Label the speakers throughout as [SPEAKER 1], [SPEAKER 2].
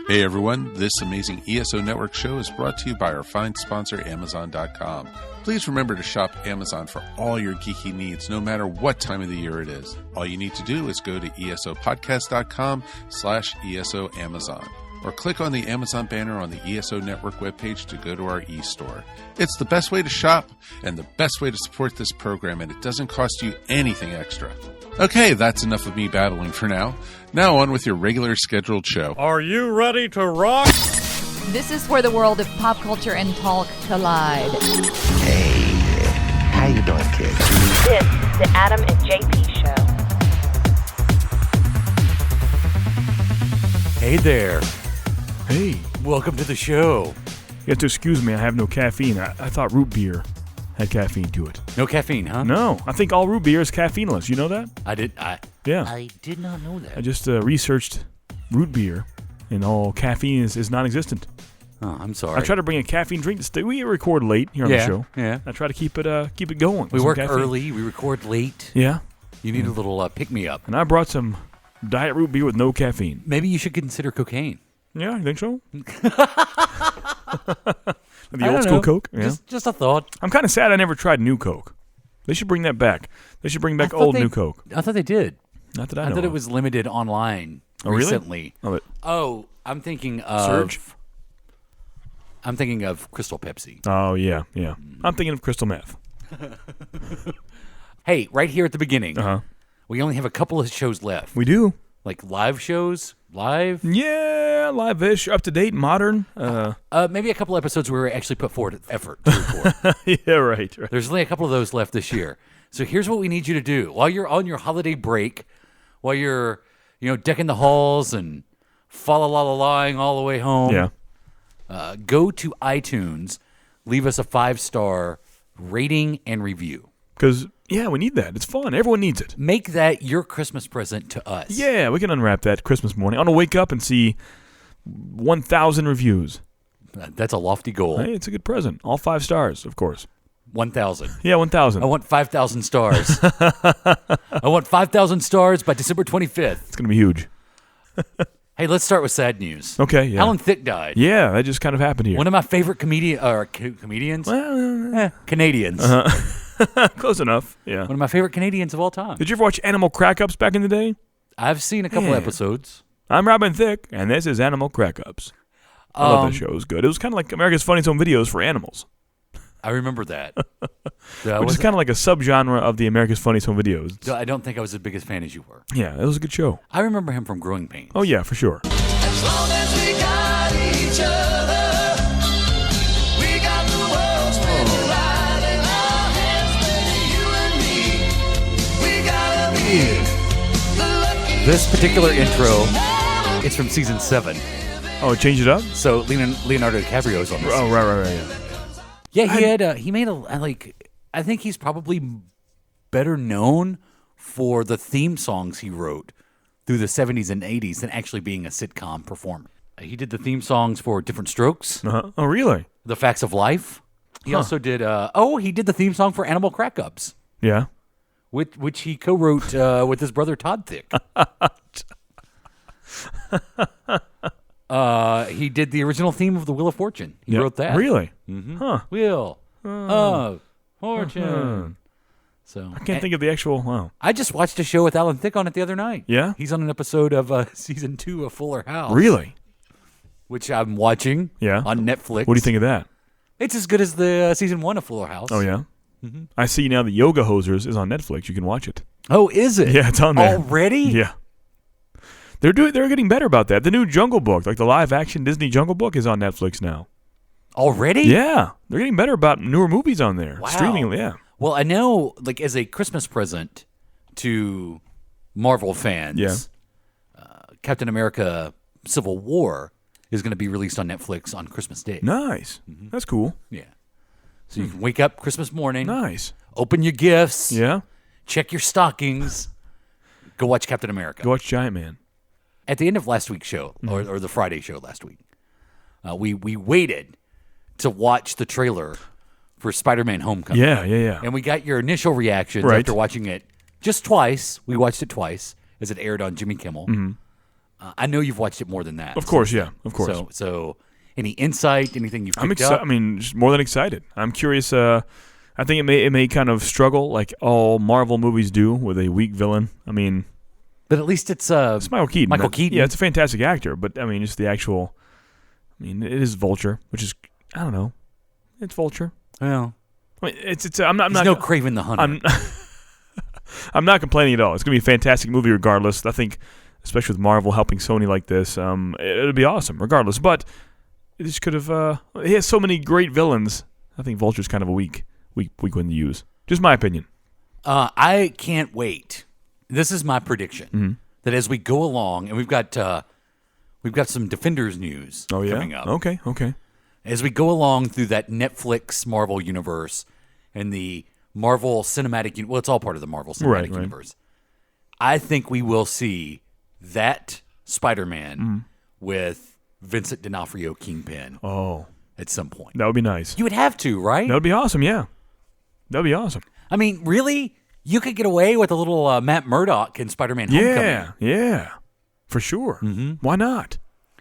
[SPEAKER 1] Hey everyone, this amazing ESO Network show is brought to you by our fine sponsor, Amazon.com. Please remember to shop Amazon for all your geeky needs, no matter what time of the year it is. All you need to do is go to esopodcast.com/ESO Amazon, or click on the Amazon banner on the ESO Network webpage to go to our e-store. It's the best way to shop and the best way to support this program, and it doesn't cost you anything extra. Okay, that's enough of me babbling for now. Now on with your regular scheduled show.
[SPEAKER 2] Are you ready to rock?
[SPEAKER 3] This is where the world of pop culture and talk collide.
[SPEAKER 4] Hey, how you doing, kids?
[SPEAKER 5] This is the Adam and JP Show.
[SPEAKER 2] Hey there.
[SPEAKER 6] Hey,
[SPEAKER 2] Welcome to the show.
[SPEAKER 6] you have to excuse me, I have no caffeine. I thought root beer had caffeine to it.
[SPEAKER 2] No caffeine, huh?
[SPEAKER 6] No, I think all root beer is caffeineless. You know that?
[SPEAKER 2] I did not know that.
[SPEAKER 6] I just researched root beer, and all caffeine is non-existent.
[SPEAKER 2] Oh, I'm sorry.
[SPEAKER 6] I try to bring a caffeine drink. We record late here on the show.
[SPEAKER 2] Yeah.
[SPEAKER 6] I try to keep it going.
[SPEAKER 2] We
[SPEAKER 6] with some
[SPEAKER 2] work
[SPEAKER 6] caffeine.
[SPEAKER 2] early. We record late.
[SPEAKER 6] Yeah,
[SPEAKER 2] You need a little pick-me-up.
[SPEAKER 6] and I brought some diet root beer with no caffeine.
[SPEAKER 2] Maybe you should consider cocaine.
[SPEAKER 6] Yeah, you think so? The
[SPEAKER 2] I
[SPEAKER 6] old
[SPEAKER 2] don't
[SPEAKER 6] school
[SPEAKER 2] know.
[SPEAKER 6] Coke? Yeah.
[SPEAKER 2] Just a thought.
[SPEAKER 6] I'm kind of sad I never tried New Coke. They should bring that back. They should bring back
[SPEAKER 2] I thought
[SPEAKER 6] old
[SPEAKER 2] they-
[SPEAKER 6] New Coke.
[SPEAKER 2] I thought they did.
[SPEAKER 6] Not that I
[SPEAKER 2] I
[SPEAKER 6] know
[SPEAKER 2] thought it
[SPEAKER 6] of.
[SPEAKER 2] was limited online
[SPEAKER 6] Oh, really?
[SPEAKER 2] recently.
[SPEAKER 6] Oh, it-
[SPEAKER 2] Oh, I'm thinking of...
[SPEAKER 6] Surge?
[SPEAKER 2] I'm thinking of Crystal Pepsi.
[SPEAKER 6] Oh, yeah. I'm thinking of crystal meth.
[SPEAKER 2] Hey, right here at the beginning,
[SPEAKER 6] Uh-huh.
[SPEAKER 2] we only have a couple of shows left.
[SPEAKER 6] We do.
[SPEAKER 2] Like live shows? Live?
[SPEAKER 6] Yeah, live-ish, up-to-date, modern.
[SPEAKER 2] Maybe a couple episodes where we actually put forward effort to record.
[SPEAKER 6] Yeah, right.
[SPEAKER 2] There's only a couple of those left this year. So here's what we need you to do. While you're on your holiday break, while you're, decking the halls and fa-la-la-la-lying all the way home,
[SPEAKER 6] Yeah.
[SPEAKER 2] Go to iTunes, leave us a 5-star rating and review.
[SPEAKER 6] Because, yeah, we need that. It's fun. Everyone needs it.
[SPEAKER 2] Make that your Christmas present to us.
[SPEAKER 6] Yeah, we can unwrap that Christmas morning. I want to wake up and see 1,000 reviews.
[SPEAKER 2] That's a lofty goal.
[SPEAKER 6] Hey, it's a good present. All 5 stars, of course.
[SPEAKER 2] 1,000.
[SPEAKER 6] Yeah, 1,000.
[SPEAKER 2] I want 5,000 stars. I want 5,000 stars by December 25th.
[SPEAKER 6] It's going to be huge.
[SPEAKER 2] Hey, let's start with sad news.
[SPEAKER 6] Okay, yeah.
[SPEAKER 2] Alan Thicke died.
[SPEAKER 6] Yeah, that just kind of happened here.
[SPEAKER 2] One of my favorite comedians? Canadians.
[SPEAKER 6] Close enough, yeah.
[SPEAKER 2] One of my favorite Canadians of all time.
[SPEAKER 6] Did you ever watch Animal Crack-Ups back in the day?
[SPEAKER 2] I've seen a couple
[SPEAKER 6] Yeah.
[SPEAKER 2] episodes.
[SPEAKER 6] I'm Robin Thicke, and this is Animal Crack-Ups. I love that show. It was good. It was kind of like America's Funniest Home Videos for animals,
[SPEAKER 2] I remember that.
[SPEAKER 6] which is kind of like a subgenre of the America's Funniest Home Videos.
[SPEAKER 2] I don't think I was as big as fan as you were.
[SPEAKER 6] Yeah, it was a good show.
[SPEAKER 2] I remember him from Growing Pains.
[SPEAKER 6] Oh, yeah, for sure.
[SPEAKER 7] As long as we got each other, we got the world spinning right in our hands, baby, you and me. We gotta be the lucky.
[SPEAKER 2] This particular intro, it's from season 7.
[SPEAKER 6] Oh, change it up?
[SPEAKER 2] So Leonardo DiCaprio's on this.
[SPEAKER 6] Oh, right, yeah.
[SPEAKER 2] Yeah, he made I think he's probably better known for the theme songs he wrote through the 70s and 80s than actually being a sitcom performer. He did the theme songs for Different Strokes,
[SPEAKER 6] Uh-huh. Oh, really?
[SPEAKER 2] The Facts of Life. He also did, he did the theme song for Animal Crack-Ups,
[SPEAKER 6] Yeah.
[SPEAKER 2] which he co-wrote with his brother Todd Thicke. He did the original theme of The Wheel of Fortune. He wrote that.
[SPEAKER 6] Really?
[SPEAKER 2] Wheel of Fortune. So
[SPEAKER 6] I can't think of the actual, wow.
[SPEAKER 2] I just watched a show with Alan Thicke on it the other night.
[SPEAKER 6] Yeah?
[SPEAKER 2] He's on an episode of season 2 of Fuller House.
[SPEAKER 6] Really?
[SPEAKER 2] Which I'm watching on Netflix.
[SPEAKER 6] What do you think of that?
[SPEAKER 2] It's as good as the season 1 of Fuller House.
[SPEAKER 6] Oh, yeah? I see now the Yoga Hosers is on Netflix. You can watch it.
[SPEAKER 2] Oh, is it?
[SPEAKER 6] Yeah, it's on there.
[SPEAKER 2] Already?
[SPEAKER 6] Yeah. They're getting better about that. The new Jungle Book, like the live-action Disney Jungle Book, is on Netflix now.
[SPEAKER 2] Already?
[SPEAKER 6] Yeah. They're getting better about newer movies on there.
[SPEAKER 2] Wow.
[SPEAKER 6] Streaming, yeah.
[SPEAKER 2] Well, I know, like, as a Christmas present to Marvel fans,
[SPEAKER 6] Yeah.
[SPEAKER 2] Captain America Civil War is going to be released on Netflix on Christmas Day.
[SPEAKER 6] Nice. That's cool.
[SPEAKER 2] Yeah. So you can wake up Christmas morning,
[SPEAKER 6] Nice.
[SPEAKER 2] open your gifts,
[SPEAKER 6] Yeah.
[SPEAKER 2] check your stockings, go watch Captain America.
[SPEAKER 6] Go watch Giant Man.
[SPEAKER 2] At the end of last week's show, or the Friday show last week, we waited to watch the trailer for Spider-Man Homecoming.
[SPEAKER 6] Yeah.
[SPEAKER 2] And we got your initial reactions
[SPEAKER 6] Right.
[SPEAKER 2] after watching it just twice. We watched it twice as it aired on Jimmy Kimmel. I know you've watched it more than that.
[SPEAKER 6] Of course, yeah, of course.
[SPEAKER 2] So any insight, anything you've picked
[SPEAKER 6] I'm
[SPEAKER 2] up?
[SPEAKER 6] I mean, just more than excited. I'm curious. I think it may kind of struggle like all Marvel movies do with a weak villain. I mean,
[SPEAKER 2] but at least it's
[SPEAKER 6] Michael Keaton.
[SPEAKER 2] Michael Keaton.
[SPEAKER 6] Yeah, it's a fantastic actor, but I mean, just the actual. I mean, it is Vulture, which is I don't know. It's Vulture.
[SPEAKER 2] Well,
[SPEAKER 6] I mean, it's. I'm not.
[SPEAKER 2] no Kraven the Hunter.
[SPEAKER 6] I'm not complaining at all. It's gonna be a fantastic movie, regardless. I think, especially with Marvel helping Sony like this, it'll be awesome, regardless. But it just could have. He has so many great villains. I think Vulture's kind of a weak one to use. Just my opinion.
[SPEAKER 2] I can't wait. This is my prediction that as we go along, and we've got some Defenders news coming up.
[SPEAKER 6] Okay.
[SPEAKER 2] As we go along through that Netflix Marvel universe and the Marvel Cinematic, well, it's all part of the Marvel Cinematic universe. I think we will see that Spider-Man with Vincent D'Onofrio Kingpin.
[SPEAKER 6] Oh,
[SPEAKER 2] at some point.
[SPEAKER 6] That would be nice.
[SPEAKER 2] You would have to, right?
[SPEAKER 6] That would be awesome. Yeah, that would be awesome.
[SPEAKER 2] I mean, really, you could get away with a little Matt Murdock in Spider-Man Homecoming.
[SPEAKER 6] Yeah, for sure. Why not?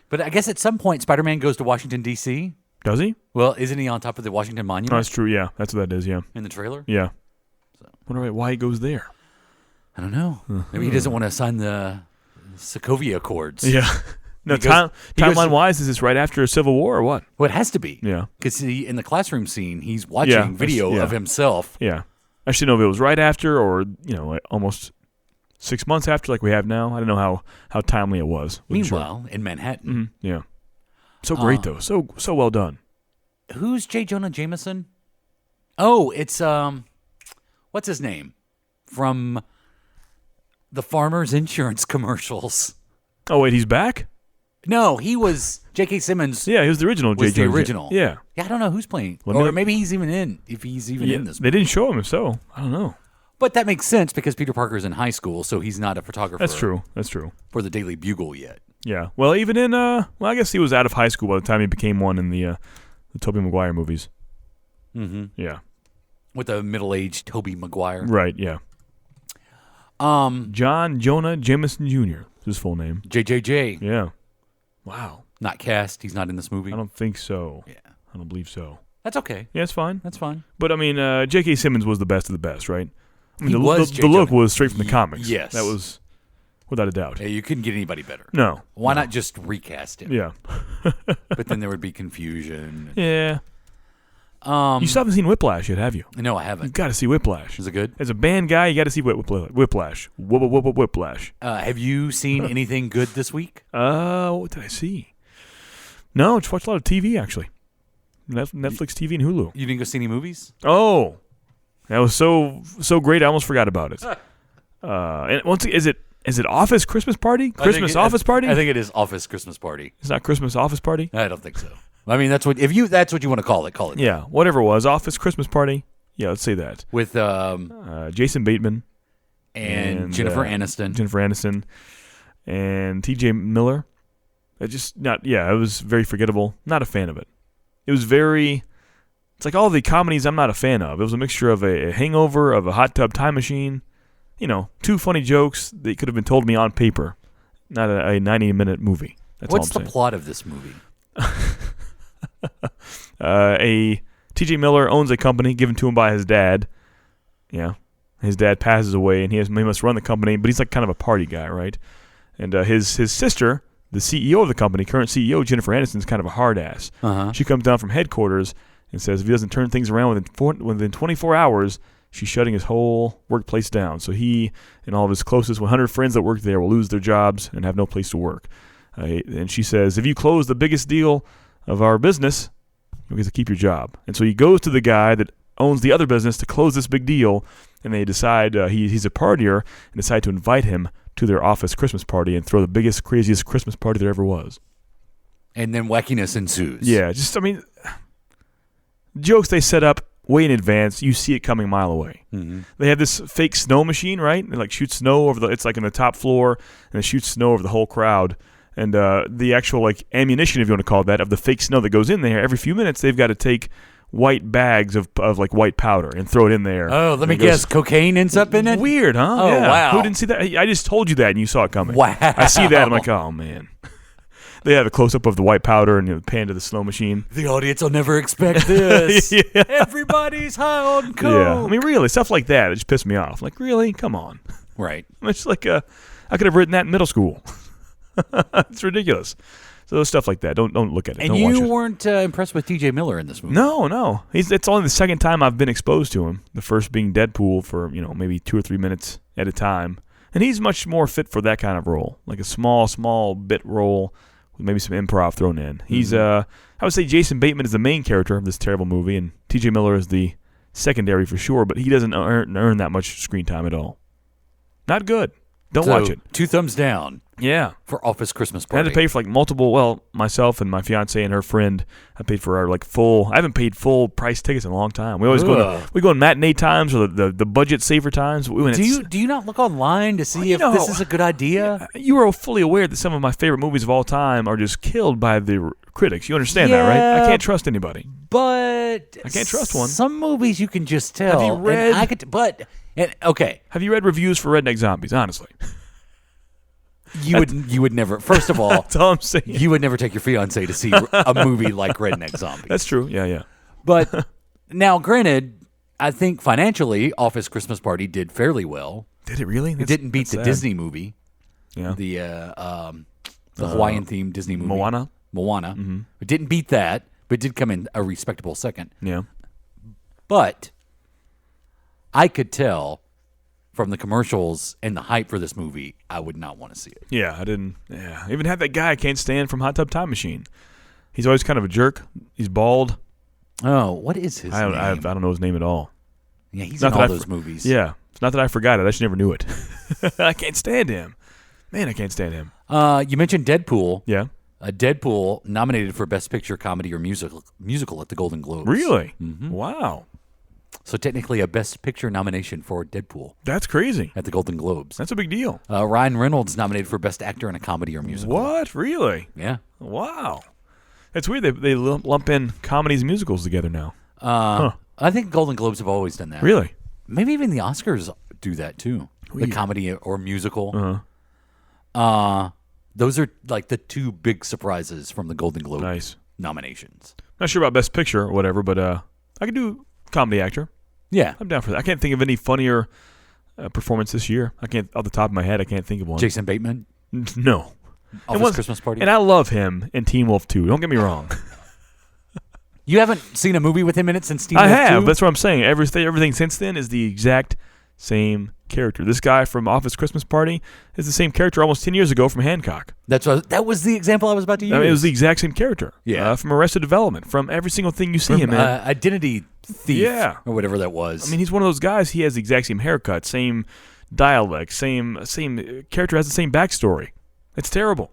[SPEAKER 2] But I guess at some point, Spider-Man goes to Washington, D.C.
[SPEAKER 6] Does he?
[SPEAKER 2] Well, isn't he on top of the Washington Monument?
[SPEAKER 6] Oh, that's true. Yeah, that's what that is. Yeah.
[SPEAKER 2] In the trailer?
[SPEAKER 6] Yeah. Wonder why he goes there.
[SPEAKER 2] I don't know. Maybe he doesn't want to sign the Sokovia Accords.
[SPEAKER 6] Yeah. No, timeline-wise, is this right after Civil War or what?
[SPEAKER 2] Well, it has to be.
[SPEAKER 6] Yeah.
[SPEAKER 2] Because in the classroom scene, he's watching video of himself.
[SPEAKER 6] Yeah. I should know if it was right after or, like almost 6 months after like we have now. I don't know how timely it was.
[SPEAKER 2] Meanwhile, in Manhattan.
[SPEAKER 6] Yeah. So great, though. So well done.
[SPEAKER 2] Who's J. Jonah Jameson? Oh, it's, what's his name? From the Farmers Insurance commercials.
[SPEAKER 6] Oh, wait, he's back?
[SPEAKER 2] No, he was J.K. Simmons.
[SPEAKER 6] Yeah, he was the original
[SPEAKER 2] Was
[SPEAKER 6] J.J.
[SPEAKER 2] the original.
[SPEAKER 6] Yeah.
[SPEAKER 2] Yeah, I don't know who's playing.
[SPEAKER 6] Well,
[SPEAKER 2] or maybe he's even in, if he's even in this movie.
[SPEAKER 6] They didn't show him, if so. I don't know.
[SPEAKER 2] But that makes sense because Peter Parker's in high school, so he's not a photographer.
[SPEAKER 6] That's true.
[SPEAKER 2] For the Daily Bugle yet.
[SPEAKER 6] Yeah. Well, even in, I guess he was out of high school by the time he became one in the Tobey Maguire movies.
[SPEAKER 2] Mm-hmm.
[SPEAKER 6] Yeah.
[SPEAKER 2] With the middle-aged Tobey Maguire.
[SPEAKER 6] Right, yeah. John Jonah Jameson Jr. is his full name.
[SPEAKER 2] JJJ.
[SPEAKER 6] Yeah. Wow.
[SPEAKER 2] Not cast. He's not in this movie.
[SPEAKER 6] I don't think so.
[SPEAKER 2] Yeah.
[SPEAKER 6] I don't believe so.
[SPEAKER 2] That's okay.
[SPEAKER 6] Yeah, it's fine.
[SPEAKER 2] That's fine.
[SPEAKER 6] But, I mean, J.K. Simmons was the best of the best, right? I mean,
[SPEAKER 2] He
[SPEAKER 6] the look was straight from the comics.
[SPEAKER 2] Yes.
[SPEAKER 6] That was without a doubt.
[SPEAKER 2] Yeah, you couldn't get anybody better.
[SPEAKER 6] No.
[SPEAKER 2] Why not just recast him?
[SPEAKER 6] Yeah.
[SPEAKER 2] But then there would be confusion.
[SPEAKER 6] Yeah. You still haven't seen Whiplash yet, have you?
[SPEAKER 2] No, I haven't.
[SPEAKER 6] You've got to see Whiplash.
[SPEAKER 2] Is it good?
[SPEAKER 6] As a band guy, you got to see Whiplash. Whiplash.
[SPEAKER 2] Have you seen anything good this week?
[SPEAKER 6] What did I see? No, just watched a lot of TV, actually. Netflix, TV, and Hulu.
[SPEAKER 2] You didn't go see any movies?
[SPEAKER 6] Oh. That was so great, I almost forgot about it. And once is it Office Christmas Party? Office Party?
[SPEAKER 2] I think it is Office Christmas Party.
[SPEAKER 6] It's not Christmas Office Party?
[SPEAKER 2] I don't think so. I mean, that's what you want to call it. Call it.
[SPEAKER 6] Yeah, whatever it was. Office Christmas Party. Yeah, let's say that.
[SPEAKER 2] With
[SPEAKER 6] Jason Bateman.
[SPEAKER 2] And Jennifer Aniston.
[SPEAKER 6] And T.J. Miller. It was very forgettable. Not a fan of it. It's like all the comedies I'm not a fan of. It was a mixture of a hangover, of a hot tub time machine. Two funny jokes that could have been told to me on paper. Not a 90-minute movie.
[SPEAKER 2] What's the plot of this movie?
[SPEAKER 6] T.J. Miller owns a company given to him by his dad. Yeah. His dad passes away, and he must run the company, but he's like kind of a party guy, right? And his sister, the CEO of the company, current CEO, Jennifer Aniston, is kind of a hard ass.
[SPEAKER 2] Uh-huh.
[SPEAKER 6] She comes down from headquarters and says if he doesn't turn things around within 24 hours, she's shutting his whole workplace down. So he and all of his closest 100 friends that work there will lose their jobs and have no place to work. And she says, if you close the biggest deal of our business, you'll get to keep your job. And so he goes to the guy that owns the other business to close this big deal, and they decide he's a partier and decide to invite him to their office Christmas party and throw the biggest, craziest Christmas party there ever was.
[SPEAKER 2] And then wackiness ensues.
[SPEAKER 6] Yeah, jokes they set up way in advance. You see it coming a mile away.
[SPEAKER 2] Mm-hmm.
[SPEAKER 6] They have this fake snow machine, right? It shoots snow over it's like in the top floor, and it shoots snow over the whole crowd. And the actual ammunition, if you want to call it that, of the fake snow that goes in there, every few minutes they've got to take white bags of like white powder and throw it in there.
[SPEAKER 2] Oh, let me
[SPEAKER 6] And it goes-
[SPEAKER 2] guess. Cocaine ends up in it?
[SPEAKER 6] Weird, huh?
[SPEAKER 2] Oh,
[SPEAKER 6] Yeah.
[SPEAKER 2] wow.
[SPEAKER 6] Who didn't see that? I just told you that and you saw it coming.
[SPEAKER 2] Wow.
[SPEAKER 6] I see that. I'm like, oh, man. They have a close-up of the white powder and pan to the slow machine.
[SPEAKER 2] The audience will never expect this.
[SPEAKER 6] Yeah.
[SPEAKER 2] Everybody's high on coke.
[SPEAKER 6] Yeah. I mean, really, stuff like that, it just pissed me off. Like, really? Come on.
[SPEAKER 2] Right.
[SPEAKER 6] It's like, I could have written that in middle school. It's ridiculous. So stuff like that. Don't look at it.
[SPEAKER 2] And
[SPEAKER 6] Don't watch
[SPEAKER 2] you
[SPEAKER 6] it.
[SPEAKER 2] weren't impressed with T.J. Miller in this movie?
[SPEAKER 6] No. It's only the second time I've been exposed to him. The first being Deadpool for, maybe 2 or 3 minutes at a time. And he's much more fit for that kind of role. Like a small bit role with maybe some improv thrown in. He's, I would say Jason Bateman is the main character of this terrible movie, and T.J. Miller is the secondary for sure, but he doesn't earn that much screen time at all. Not good. Don't watch it.
[SPEAKER 2] 2 thumbs down
[SPEAKER 6] Yeah.
[SPEAKER 2] for Office Christmas
[SPEAKER 6] I
[SPEAKER 2] Party.
[SPEAKER 6] had to pay for myself and my fiance and her friend, I paid for our I haven't paid full price tickets in a long time. We always go on matinee times or the budget saver times.
[SPEAKER 2] Do you not look online to see if this is a good idea?
[SPEAKER 6] You are fully aware that some of my favorite movies of all time are just killed by the critics. You understand that, right? I can't trust anybody.
[SPEAKER 2] But
[SPEAKER 6] I can't trust one.
[SPEAKER 2] Some movies you can just tell.
[SPEAKER 6] Have you read-
[SPEAKER 2] okay.
[SPEAKER 6] Have you read reviews for Redneck Zombies, honestly?
[SPEAKER 2] You would never. First of all,
[SPEAKER 6] That's all I'm saying.
[SPEAKER 2] you would never take your fiance to see a movie like Redneck Zombies.
[SPEAKER 6] That's true. Yeah.
[SPEAKER 2] But now, granted, I think financially, Office Christmas Party did fairly well.
[SPEAKER 6] Did it really?
[SPEAKER 2] It didn't beat the Disney movie,
[SPEAKER 6] Yeah.
[SPEAKER 2] the Hawaiian themed Disney movie,
[SPEAKER 6] Moana.
[SPEAKER 2] Mm-hmm. It didn't beat that, but it did come in a respectable second.
[SPEAKER 6] Yeah.
[SPEAKER 2] But I could tell from the commercials and the hype for this movie, I would not want to see it.
[SPEAKER 6] Yeah, I didn't. Yeah. I even had that guy I can't stand from Hot Tub Time Machine. He's always kind of a jerk. He's bald.
[SPEAKER 2] Oh, what is his name?
[SPEAKER 6] I don't know his name at all.
[SPEAKER 2] Yeah, he's
[SPEAKER 6] Not
[SPEAKER 2] in
[SPEAKER 6] that
[SPEAKER 2] all
[SPEAKER 6] I
[SPEAKER 2] those
[SPEAKER 6] for-
[SPEAKER 2] movies.
[SPEAKER 6] Yeah. It's not that I forgot it. I just never knew it. I can't stand him. Man, I can't stand him.
[SPEAKER 2] You mentioned Deadpool.
[SPEAKER 6] Yeah.
[SPEAKER 2] Deadpool nominated for Best Picture, Comedy, or Musical at the Golden Globes.
[SPEAKER 6] Really?
[SPEAKER 2] Mm-hmm.
[SPEAKER 6] Wow.
[SPEAKER 2] So technically a Best Picture nomination for Deadpool
[SPEAKER 6] That's crazy.
[SPEAKER 2] at the Golden Globes.
[SPEAKER 6] That's a big deal.
[SPEAKER 2] Ryan Reynolds nominated for Best Actor in a Comedy or Musical.
[SPEAKER 6] What? Really?
[SPEAKER 2] Yeah.
[SPEAKER 6] Wow. It's weird they lump in comedies and musicals together now.
[SPEAKER 2] I think Golden Globes have always done that.
[SPEAKER 6] Really?
[SPEAKER 2] Maybe even the Oscars do that too.
[SPEAKER 6] Weird.
[SPEAKER 2] The comedy or musical. Those are like the 2 big surprises from the Golden Globe
[SPEAKER 6] Nice.
[SPEAKER 2] nominations.
[SPEAKER 6] Not sure about Best Picture or whatever, but I could do comedy actor.
[SPEAKER 2] Yeah.
[SPEAKER 6] I'm down for that. I can't think of any funnier performance this year. I can't, off the top of my head, I can't think of one.
[SPEAKER 2] Jason Bateman,
[SPEAKER 6] No.
[SPEAKER 2] Office Christmas Party.
[SPEAKER 6] And I love him in Teen Wolf 2. Don't get me wrong.
[SPEAKER 2] You haven't seen a movie with him in it since Teen
[SPEAKER 6] I
[SPEAKER 2] Wolf
[SPEAKER 6] have.
[SPEAKER 2] 2?
[SPEAKER 6] That's what I'm saying. Everything since then is the exact same character. This guy from Office Christmas Party is the same character almost 10 years ago from Hancock.
[SPEAKER 2] That was the example I was about to use.
[SPEAKER 6] I mean, it was the exact same character.
[SPEAKER 2] Yeah.
[SPEAKER 6] From Arrested Development. From every single thing you see him in.
[SPEAKER 2] Identity Thief.
[SPEAKER 6] Yeah.
[SPEAKER 2] Or whatever that was.
[SPEAKER 6] I mean, he's one of those guys. He has the exact same haircut, same dialect, same character has the same backstory. It's terrible.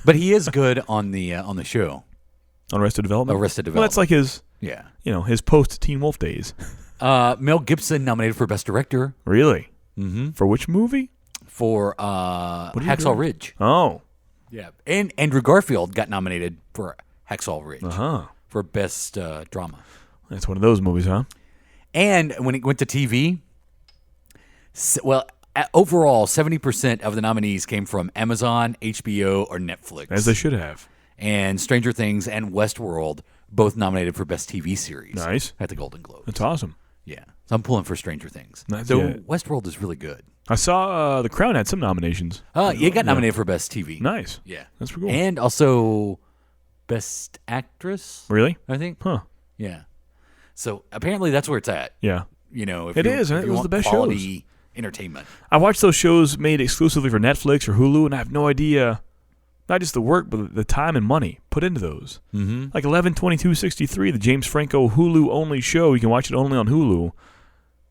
[SPEAKER 2] but he is good on the show.
[SPEAKER 6] On Arrested Development.
[SPEAKER 2] Arrested
[SPEAKER 6] Well,
[SPEAKER 2] Development.
[SPEAKER 6] that's like his,
[SPEAKER 2] Yeah.
[SPEAKER 6] his post Teen Wolf days.
[SPEAKER 2] Mel Gibson nominated for Best Director
[SPEAKER 6] Really? Mm-hmm. For which movie?
[SPEAKER 2] for
[SPEAKER 6] you
[SPEAKER 2] Hacksaw
[SPEAKER 6] doing?
[SPEAKER 2] Ridge.
[SPEAKER 6] Oh.
[SPEAKER 2] Yeah. And Andrew Garfield got nominated for Hacksaw Ridge
[SPEAKER 6] Uh-huh.
[SPEAKER 2] for Best Drama.
[SPEAKER 6] That's one of those movies, huh?
[SPEAKER 2] And when it went to TV, overall, 70% of the nominees came from Amazon, HBO, or Netflix.
[SPEAKER 6] As they should have.
[SPEAKER 2] And Stranger Things and Westworld both nominated for Best TV Series.
[SPEAKER 6] Nice.
[SPEAKER 2] At the Golden Globes.
[SPEAKER 6] That's awesome.
[SPEAKER 2] Yeah. So I'm pulling for Stranger Things.
[SPEAKER 6] Nice,
[SPEAKER 2] So
[SPEAKER 6] yeah.
[SPEAKER 2] Westworld is really good.
[SPEAKER 6] I saw The Crown had some nominations.
[SPEAKER 2] It got nominated for Best TV.
[SPEAKER 6] Nice.
[SPEAKER 2] Yeah.
[SPEAKER 6] That's pretty cool.
[SPEAKER 2] And also Best Actress,
[SPEAKER 6] Really?
[SPEAKER 2] I think.
[SPEAKER 6] Huh.
[SPEAKER 2] Yeah. So apparently that's where it's at.
[SPEAKER 6] Yeah.
[SPEAKER 2] If
[SPEAKER 6] It
[SPEAKER 2] you,
[SPEAKER 6] is,
[SPEAKER 2] if
[SPEAKER 6] and it
[SPEAKER 2] you
[SPEAKER 6] was
[SPEAKER 2] want
[SPEAKER 6] the best
[SPEAKER 2] quality entertainment.
[SPEAKER 6] I watched those shows made exclusively for Netflix or Hulu, and I have no idea, not just the work, but the time and money put into those. Mm-hmm. Like 11/22/63, the James Franco Hulu-only show. You can watch it only on Hulu.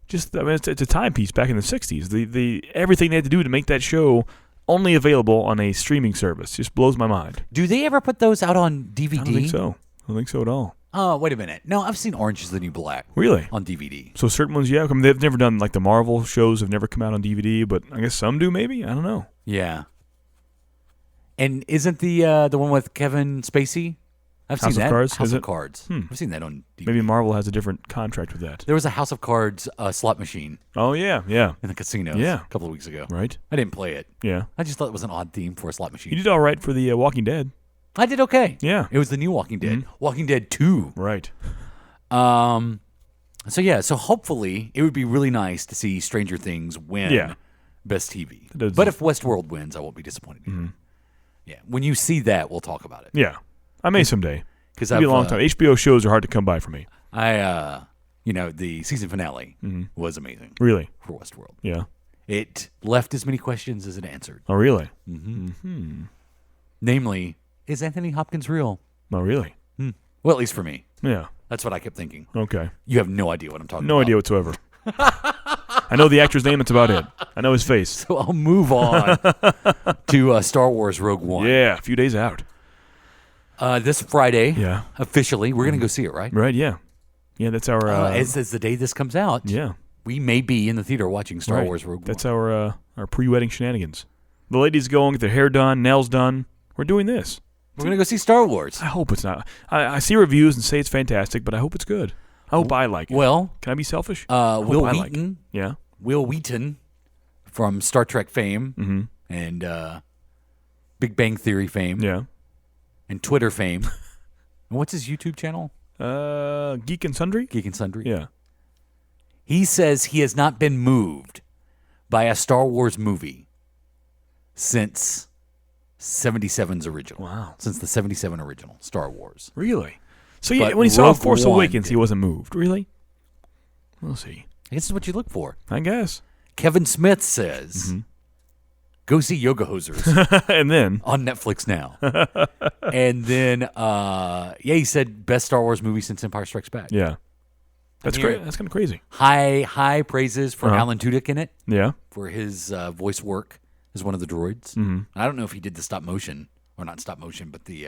[SPEAKER 6] It's a timepiece back in the 60s. The everything they had to do to make that show only available on a streaming service just blows my mind.
[SPEAKER 2] Do they ever put those out on DVD?
[SPEAKER 6] I don't think so. I don't think so at all.
[SPEAKER 2] Oh, wait a minute. No, I've seen Orange is the New Black.
[SPEAKER 6] Really?
[SPEAKER 2] On DVD.
[SPEAKER 6] So certain ones, yeah. I mean, they've never done, like the Marvel shows have never come out on DVD, but I guess some do maybe? I don't know.
[SPEAKER 2] Yeah. And isn't the one with Kevin Spacey I've
[SPEAKER 6] House
[SPEAKER 2] seen
[SPEAKER 6] of
[SPEAKER 2] that.
[SPEAKER 6] Cards,
[SPEAKER 2] House
[SPEAKER 6] is
[SPEAKER 2] of
[SPEAKER 6] it?
[SPEAKER 2] Cards. I've seen that on DVD.
[SPEAKER 6] Maybe Marvel has a different contract with that.
[SPEAKER 2] There was a House of Cards slot machine
[SPEAKER 6] Oh, yeah, yeah.
[SPEAKER 2] in the casinos
[SPEAKER 6] Yeah.
[SPEAKER 2] a couple of weeks ago.
[SPEAKER 6] Right?
[SPEAKER 2] I didn't play it.
[SPEAKER 6] Yeah.
[SPEAKER 2] I just thought it was an odd theme for a slot machine.
[SPEAKER 6] You did all right for the Walking Dead.
[SPEAKER 2] I did okay.
[SPEAKER 6] Yeah.
[SPEAKER 2] It was the new Walking Dead. Walking Dead 2.
[SPEAKER 6] Right.
[SPEAKER 2] So hopefully it would be really nice to see Stranger Things win
[SPEAKER 6] Yeah.
[SPEAKER 2] Best TV.
[SPEAKER 6] does-
[SPEAKER 2] But if Westworld wins, I won't be disappointed either. Yeah. When you see that, we'll talk about it.
[SPEAKER 6] Yeah. I may someday.
[SPEAKER 2] Because
[SPEAKER 6] It'll be a long time. HBO shows are hard to come by for me.
[SPEAKER 2] The season finale was amazing
[SPEAKER 6] Really?
[SPEAKER 2] for Westworld.
[SPEAKER 6] Yeah.
[SPEAKER 2] It left as many questions as it answered.
[SPEAKER 6] Oh, really?
[SPEAKER 2] Namely, is Anthony Hopkins real?
[SPEAKER 6] Oh, really?
[SPEAKER 2] Well, at least for me.
[SPEAKER 6] Yeah.
[SPEAKER 2] That's what I kept thinking.
[SPEAKER 6] Okay.
[SPEAKER 2] You have no idea what I'm talking
[SPEAKER 6] No
[SPEAKER 2] about.
[SPEAKER 6] idea whatsoever. I know the actor's name. That's about it. I know his face.
[SPEAKER 2] So I'll move on to Star Wars Rogue One.
[SPEAKER 6] Yeah. A few days out.
[SPEAKER 2] This Friday,
[SPEAKER 6] Yeah.
[SPEAKER 2] officially, we're going to go see it, right?
[SPEAKER 6] Right. Yeah. Yeah. That's our.
[SPEAKER 2] As the day this comes out,
[SPEAKER 6] yeah.
[SPEAKER 2] we may be in the theater watching Star
[SPEAKER 6] Right.
[SPEAKER 2] Wars Rogue
[SPEAKER 6] That's
[SPEAKER 2] One.
[SPEAKER 6] our pre-wedding shenanigans. The ladies go and get their hair done, nails done. We're doing this.
[SPEAKER 2] We're going to go see Star Wars.
[SPEAKER 6] I hope it's not. I see reviews and say it's fantastic, but I hope it's good. I hope I like it.
[SPEAKER 2] Well,
[SPEAKER 6] Can I be selfish? I hope
[SPEAKER 2] Will
[SPEAKER 6] I like it.
[SPEAKER 2] Wheaton,
[SPEAKER 6] Yeah.
[SPEAKER 2] Will Wheaton from Star Trek fame and Big Bang Theory fame
[SPEAKER 6] Yeah.
[SPEAKER 2] and Twitter fame. And what's his YouTube channel?
[SPEAKER 6] Geek and Sundry?
[SPEAKER 2] Geek and Sundry.
[SPEAKER 6] Yeah.
[SPEAKER 2] He says he has not been moved by a Star Wars movie since 77's original.
[SPEAKER 6] Wow.
[SPEAKER 2] Since the 77 original Star Wars.
[SPEAKER 6] Really? So
[SPEAKER 2] But
[SPEAKER 6] when he saw
[SPEAKER 2] Rogue
[SPEAKER 6] Force
[SPEAKER 2] One
[SPEAKER 6] Awakens,
[SPEAKER 2] did.
[SPEAKER 6] he wasn't moved. Really? We'll see.
[SPEAKER 2] I guess this is what you look for.
[SPEAKER 6] I guess.
[SPEAKER 2] Kevin Smith says, go see Yoga Hosers
[SPEAKER 6] And then,
[SPEAKER 2] on Netflix now. And then, he said best Star Wars movie since Empire Strikes Back.
[SPEAKER 6] yeah. That's
[SPEAKER 2] hear
[SPEAKER 6] great.
[SPEAKER 2] it.
[SPEAKER 6] That's kind of crazy.
[SPEAKER 2] High praises for Alan Tudyk in it
[SPEAKER 6] Yeah.
[SPEAKER 2] for his voice work as one of the droids. Mm-hmm. I don't know if he did the stop motion, or not stop motion, but the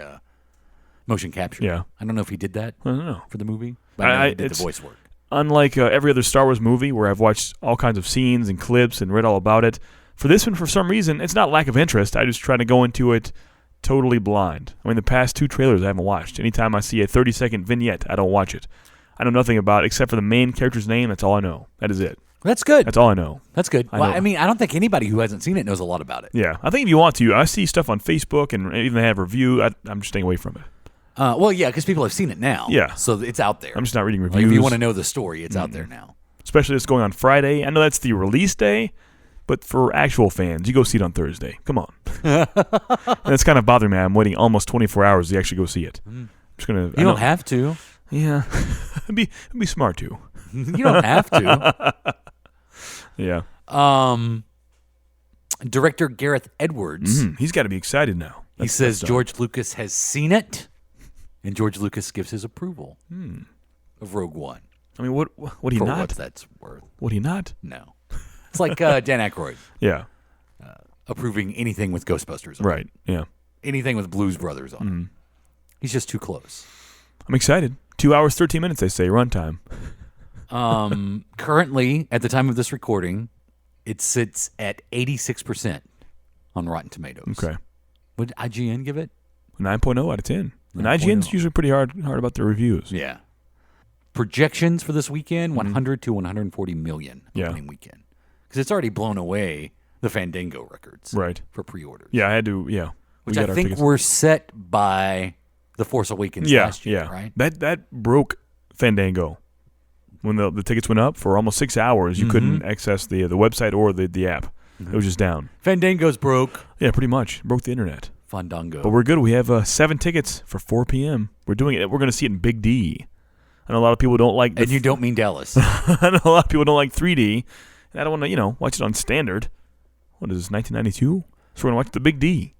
[SPEAKER 2] motion capture.
[SPEAKER 6] Yeah.
[SPEAKER 2] I don't know if he did that
[SPEAKER 6] I don't know.
[SPEAKER 2] for the movie, but I know he did
[SPEAKER 6] it's-
[SPEAKER 2] the voice work.
[SPEAKER 6] Unlike every other Star Wars movie where I've watched all kinds of scenes and clips and read all about it, for this one, for some reason, it's not lack of interest. I just try to go into it totally blind. I mean, the past 2 trailers I haven't watched. Anytime I see a 30-second vignette, I don't watch it. I know nothing about it except for the main character's name. That's all I know. That is it.
[SPEAKER 2] That's good.
[SPEAKER 6] That's all I know.
[SPEAKER 2] That's good.
[SPEAKER 6] I
[SPEAKER 2] Well,
[SPEAKER 6] know.
[SPEAKER 2] I mean, I don't think anybody who hasn't seen it knows a lot about it.
[SPEAKER 6] Yeah. I think if you want to, I see stuff on Facebook and even they have a review. I'm just staying away from it.
[SPEAKER 2] Well, yeah, because people have seen it now.
[SPEAKER 6] Yeah.
[SPEAKER 2] So it's out there.
[SPEAKER 6] I'm just not reading
[SPEAKER 2] Like,
[SPEAKER 6] reviews.
[SPEAKER 2] if you want to know the story, it's out there now.
[SPEAKER 6] Especially it's going on Friday. I know that's the release day, but for actual fans, you go see it on Thursday. Come on. And it's kind of bothering me. I'm waiting almost 24 hours to actually go see it. I'm just gonna.
[SPEAKER 2] You don't have to.
[SPEAKER 6] Yeah. it'd be smart to.
[SPEAKER 2] You don't have to.
[SPEAKER 6] Yeah.
[SPEAKER 2] Director Gareth Edwards,
[SPEAKER 6] He's got to be excited now.
[SPEAKER 2] he says George Lucas has seen it, and George Lucas gives his approval of Rogue One.
[SPEAKER 6] I mean, what would he
[SPEAKER 2] For
[SPEAKER 6] not?
[SPEAKER 2] what that's worth.
[SPEAKER 6] Would he not?
[SPEAKER 2] No. It's like Dan Aykroyd
[SPEAKER 6] Yeah.
[SPEAKER 2] approving anything with Ghostbusters on
[SPEAKER 6] Right.
[SPEAKER 2] it.
[SPEAKER 6] Yeah.
[SPEAKER 2] Anything with Blues Brothers on it. He's just too close.
[SPEAKER 6] I'm excited. 2 hours, 13 minutes, they say, runtime.
[SPEAKER 2] Currently, at the time of this recording, it sits at 86% on Rotten Tomatoes.
[SPEAKER 6] Okay.
[SPEAKER 2] Would IGN give it?
[SPEAKER 6] 9.0 out of 10. And
[SPEAKER 2] 9.0.
[SPEAKER 6] IGN's usually pretty hard about their reviews.
[SPEAKER 2] Yeah. Projections for this weekend, 100 to 140 million
[SPEAKER 6] Yeah.
[SPEAKER 2] opening weekend. Because it's already blown away the Fandango records
[SPEAKER 6] Right.
[SPEAKER 2] for pre-orders.
[SPEAKER 6] Yeah, I had to, yeah. We
[SPEAKER 2] Which
[SPEAKER 6] got
[SPEAKER 2] I
[SPEAKER 6] our
[SPEAKER 2] think
[SPEAKER 6] tickets.
[SPEAKER 2] were set by The Force Awakens
[SPEAKER 6] Yeah,
[SPEAKER 2] last year,
[SPEAKER 6] yeah.
[SPEAKER 2] right?
[SPEAKER 6] That broke Fandango. When the tickets went up for almost 6 hours, you couldn't access the website or the app. It was just down.
[SPEAKER 2] Fandango's broke.
[SPEAKER 6] Yeah, pretty much. Broke the internet.
[SPEAKER 2] Fandango.
[SPEAKER 6] But we're good. We have 7 tickets for 4 p.m. We're doing it. We're going to see it in Big D. I know a lot of people don't like
[SPEAKER 2] and you don't mean Dallas.
[SPEAKER 6] I know a lot of people don't like 3D. And I don't want to, watch it on standard. What is this, 1992? So we're going to watch the Big D.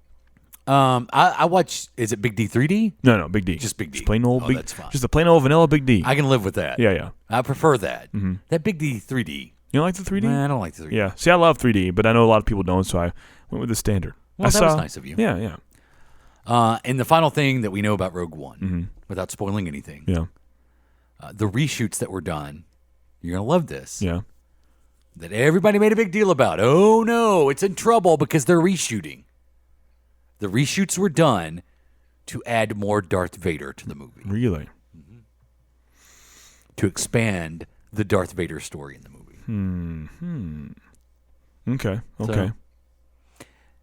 [SPEAKER 2] I watch, is it Big D 3D?
[SPEAKER 6] No, Big D.
[SPEAKER 2] Just Big D.
[SPEAKER 6] Just plain old
[SPEAKER 2] Oh,
[SPEAKER 6] Big.
[SPEAKER 2] that's fine.
[SPEAKER 6] Just a plain old vanilla Big D.
[SPEAKER 2] I can live with that.
[SPEAKER 6] Yeah.
[SPEAKER 2] I prefer that. That Big D 3D.
[SPEAKER 6] You don't like the 3D?
[SPEAKER 2] Nah, I don't like the 3D.
[SPEAKER 6] Yeah. See, I love 3D, but I know a lot of people don't, so I went with the standard.
[SPEAKER 2] Well, that was nice of you.
[SPEAKER 6] Yeah.
[SPEAKER 2] And the final thing that we know about Rogue One, without spoiling anything,
[SPEAKER 6] Yeah.
[SPEAKER 2] The reshoots that were done, you're going to love this,
[SPEAKER 6] Yeah.
[SPEAKER 2] that everybody made a big deal about. Oh, no, it's in trouble because they're reshooting. The reshoots were done to add more Darth Vader to the movie,
[SPEAKER 6] Really?
[SPEAKER 2] to expand the Darth Vader story in the movie.
[SPEAKER 6] Okay.
[SPEAKER 2] So,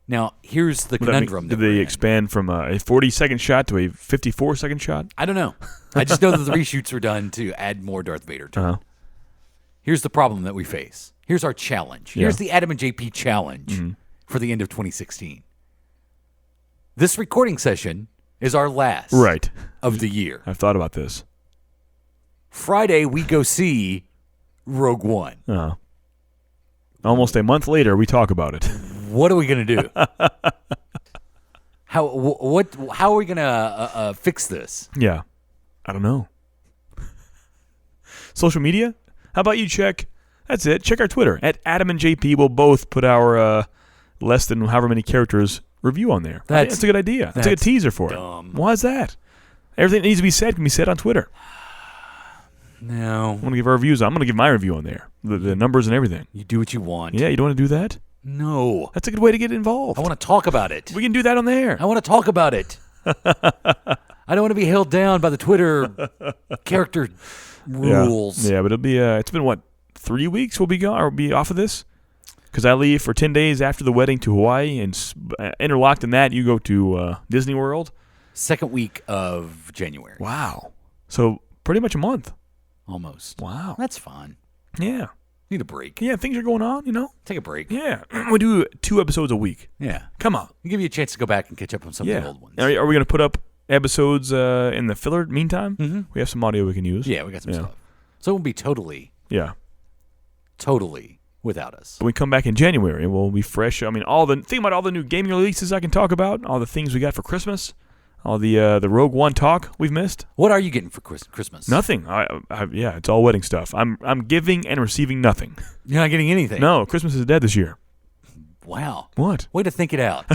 [SPEAKER 2] now, here's the
[SPEAKER 6] Would that mean-
[SPEAKER 2] conundrum.
[SPEAKER 6] did
[SPEAKER 2] that we're
[SPEAKER 6] they
[SPEAKER 2] in.
[SPEAKER 6] expand from a 40-second shot to a 54-second shot?
[SPEAKER 2] I don't know. I just know that the reshoots were done to add more Darth Vader to it.
[SPEAKER 6] Uh-huh.
[SPEAKER 2] Here's the problem that we face. Here's our challenge. Here's the Adam and JP challenge for the end of 2016. This recording session is our last
[SPEAKER 6] Right.
[SPEAKER 2] of the year.
[SPEAKER 6] I've thought about this.
[SPEAKER 2] Friday, we go see Rogue One.
[SPEAKER 6] Almost a month later, we talk about it.
[SPEAKER 2] What are we going to do? How are we going to fix this?
[SPEAKER 6] Yeah. I don't know. Social media? How about you check? That's it. Check our Twitter. At Adam and JP, we'll both put our less than however many characters review on there. I think that's a good idea. That's a good teaser for
[SPEAKER 2] dumb.
[SPEAKER 6] it. Why is that? Everything that needs to be said can be said on Twitter.
[SPEAKER 2] No.
[SPEAKER 6] I'm going to give our reviews. I'm going to give my review on there. The numbers and everything.
[SPEAKER 2] You do what you want.
[SPEAKER 6] Yeah, you don't want to do that?
[SPEAKER 2] No.
[SPEAKER 6] That's a good way to get involved.
[SPEAKER 2] I want to talk about it.
[SPEAKER 6] We can do that on there.
[SPEAKER 2] I want to talk about it. I don't want to be held down by the Twitter character rules.
[SPEAKER 6] Yeah, but it'll be. It's been what, 3 weeks? We'll be gone or be off of this because I leave for 10 days after the wedding to Hawaii, and interlocked in that, you go to Disney World.
[SPEAKER 2] Second week of January.
[SPEAKER 6] Wow. So pretty much a month.
[SPEAKER 2] Almost.
[SPEAKER 6] Wow.
[SPEAKER 2] That's fine.
[SPEAKER 6] Yeah.
[SPEAKER 2] Need a break.
[SPEAKER 6] Yeah. Things are going on. You know.
[SPEAKER 2] Take a break.
[SPEAKER 6] Yeah. We do 2 episodes a week.
[SPEAKER 2] Yeah.
[SPEAKER 6] Come on.
[SPEAKER 2] We'll give you a chance to go back and catch up on some of the old ones.
[SPEAKER 6] Are we going to put up episodes in the filler meantime?
[SPEAKER 2] Mm-hmm.
[SPEAKER 6] We have some audio we can use.
[SPEAKER 2] Yeah, we got some stuff. So it won't be totally without us.
[SPEAKER 6] When we come back in January, we'll be fresh. I mean, think about all the new gaming releases I can talk about, all the things we got for Christmas, all the Rogue One talk we've missed.
[SPEAKER 2] What are you getting for Christmas?
[SPEAKER 6] Nothing. Yeah, it's all wedding stuff. I'm giving and receiving nothing.
[SPEAKER 2] You're not getting anything?
[SPEAKER 6] No, Christmas is dead this year.
[SPEAKER 2] Wow.
[SPEAKER 6] What?
[SPEAKER 2] Way to think it out.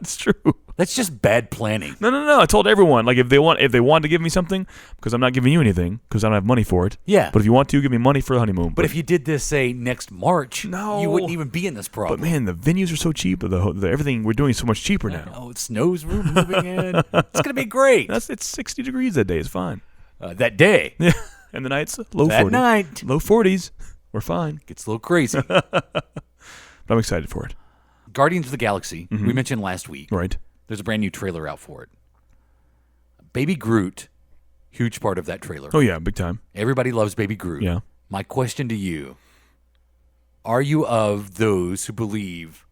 [SPEAKER 6] It's true.
[SPEAKER 2] That's just bad planning.
[SPEAKER 6] No. I told everyone, like, if they want to give me something, because I'm not giving you anything, because I don't have money for it.
[SPEAKER 2] Yeah.
[SPEAKER 6] But if you want to, give me money for the honeymoon.
[SPEAKER 2] But if you did this, say, next March,
[SPEAKER 6] No.
[SPEAKER 2] you wouldn't even be in this problem.
[SPEAKER 6] But man, the venues are so cheap. Everything we're doing is so much cheaper now.
[SPEAKER 2] Oh, it snows. We're moving in. It's going to be great.
[SPEAKER 6] It's 60 degrees that day. It's fine.
[SPEAKER 2] That day.
[SPEAKER 6] Yeah. And the night's low 40s.
[SPEAKER 2] That night.
[SPEAKER 6] Low 40s. We're fine.
[SPEAKER 2] Gets a little crazy.
[SPEAKER 6] But I'm excited for it.
[SPEAKER 2] Guardians of the Galaxy, we mentioned last week.
[SPEAKER 6] Right.
[SPEAKER 2] There's a brand new trailer out for it. Baby Groot, huge part of that trailer.
[SPEAKER 6] Oh, yeah. Big time.
[SPEAKER 2] Everybody loves Baby Groot.
[SPEAKER 6] Yeah.
[SPEAKER 2] My question to you, are you of those who believe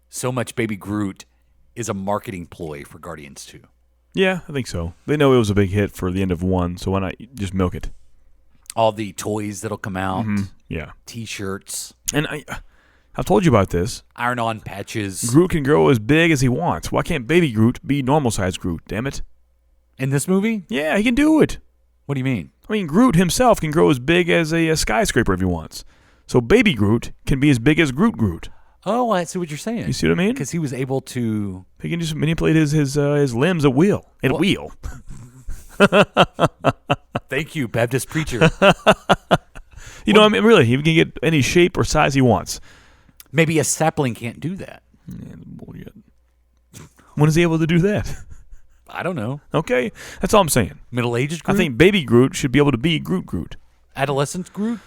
[SPEAKER 2] so much Baby Groot is a marketing ploy for Guardians 2?
[SPEAKER 6] Yeah, I think so. They know it was a big hit for the end of 1, so why not just milk it?
[SPEAKER 2] All the toys that'll come out,
[SPEAKER 6] Yeah.
[SPEAKER 2] T-shirts,
[SPEAKER 6] And I've told you about this.
[SPEAKER 2] iron-on patches.
[SPEAKER 6] Groot can grow as big as he wants. Why can't Baby Groot be normal-sized Groot, damn it?
[SPEAKER 2] In this movie?
[SPEAKER 6] Yeah, he can do it.
[SPEAKER 2] What do you mean?
[SPEAKER 6] I mean, Groot himself can grow as big as a skyscraper if he wants. So Baby Groot can be as big as Groot.
[SPEAKER 2] Oh, I see what you're saying.
[SPEAKER 6] You see what I mean?
[SPEAKER 2] Because he was able to...
[SPEAKER 6] He can just manipulate his limbs at will.
[SPEAKER 2] Thank you, Baptist preacher.
[SPEAKER 6] You know, I mean, really, he can get any shape or size he wants.
[SPEAKER 2] Maybe a sapling can't do that.
[SPEAKER 6] Yeah, bullshit. When is he able to do that?
[SPEAKER 2] I don't know.
[SPEAKER 6] Okay, that's all I'm saying.
[SPEAKER 2] Middle-aged Groot?
[SPEAKER 6] I think Baby Groot should be able to be Groot.
[SPEAKER 2] Adolescent Groot?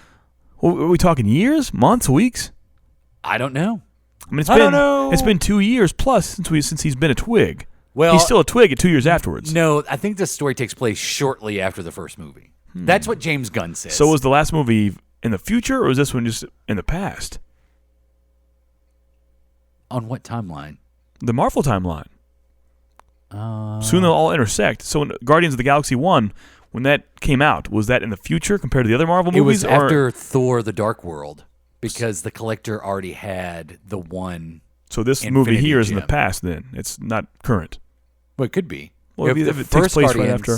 [SPEAKER 6] Well, are we talking years, months, weeks?
[SPEAKER 2] I don't know.
[SPEAKER 6] I mean,
[SPEAKER 2] I don't know.
[SPEAKER 6] It's been 2 years plus since he's been a twig.
[SPEAKER 2] Well,
[SPEAKER 6] he's still a twig at 2 years afterwards.
[SPEAKER 2] No, I think this story takes place shortly after the first movie. That's what James Gunn says.
[SPEAKER 6] So was the last movie in the future, or was this one just in the past?
[SPEAKER 2] On what timeline?
[SPEAKER 6] The Marvel timeline. Soon they'll all intersect. So when Guardians of the Galaxy 1, when that came out, was that in the future compared to the other Marvel movies?
[SPEAKER 2] It was after Thor: The Dark World, because the Collector already had the one.
[SPEAKER 6] So this
[SPEAKER 2] Infinity
[SPEAKER 6] movie here is in the
[SPEAKER 2] Gem.
[SPEAKER 6] past then. It's not current.
[SPEAKER 2] Well, it could be.
[SPEAKER 6] Well, if it takes place right after.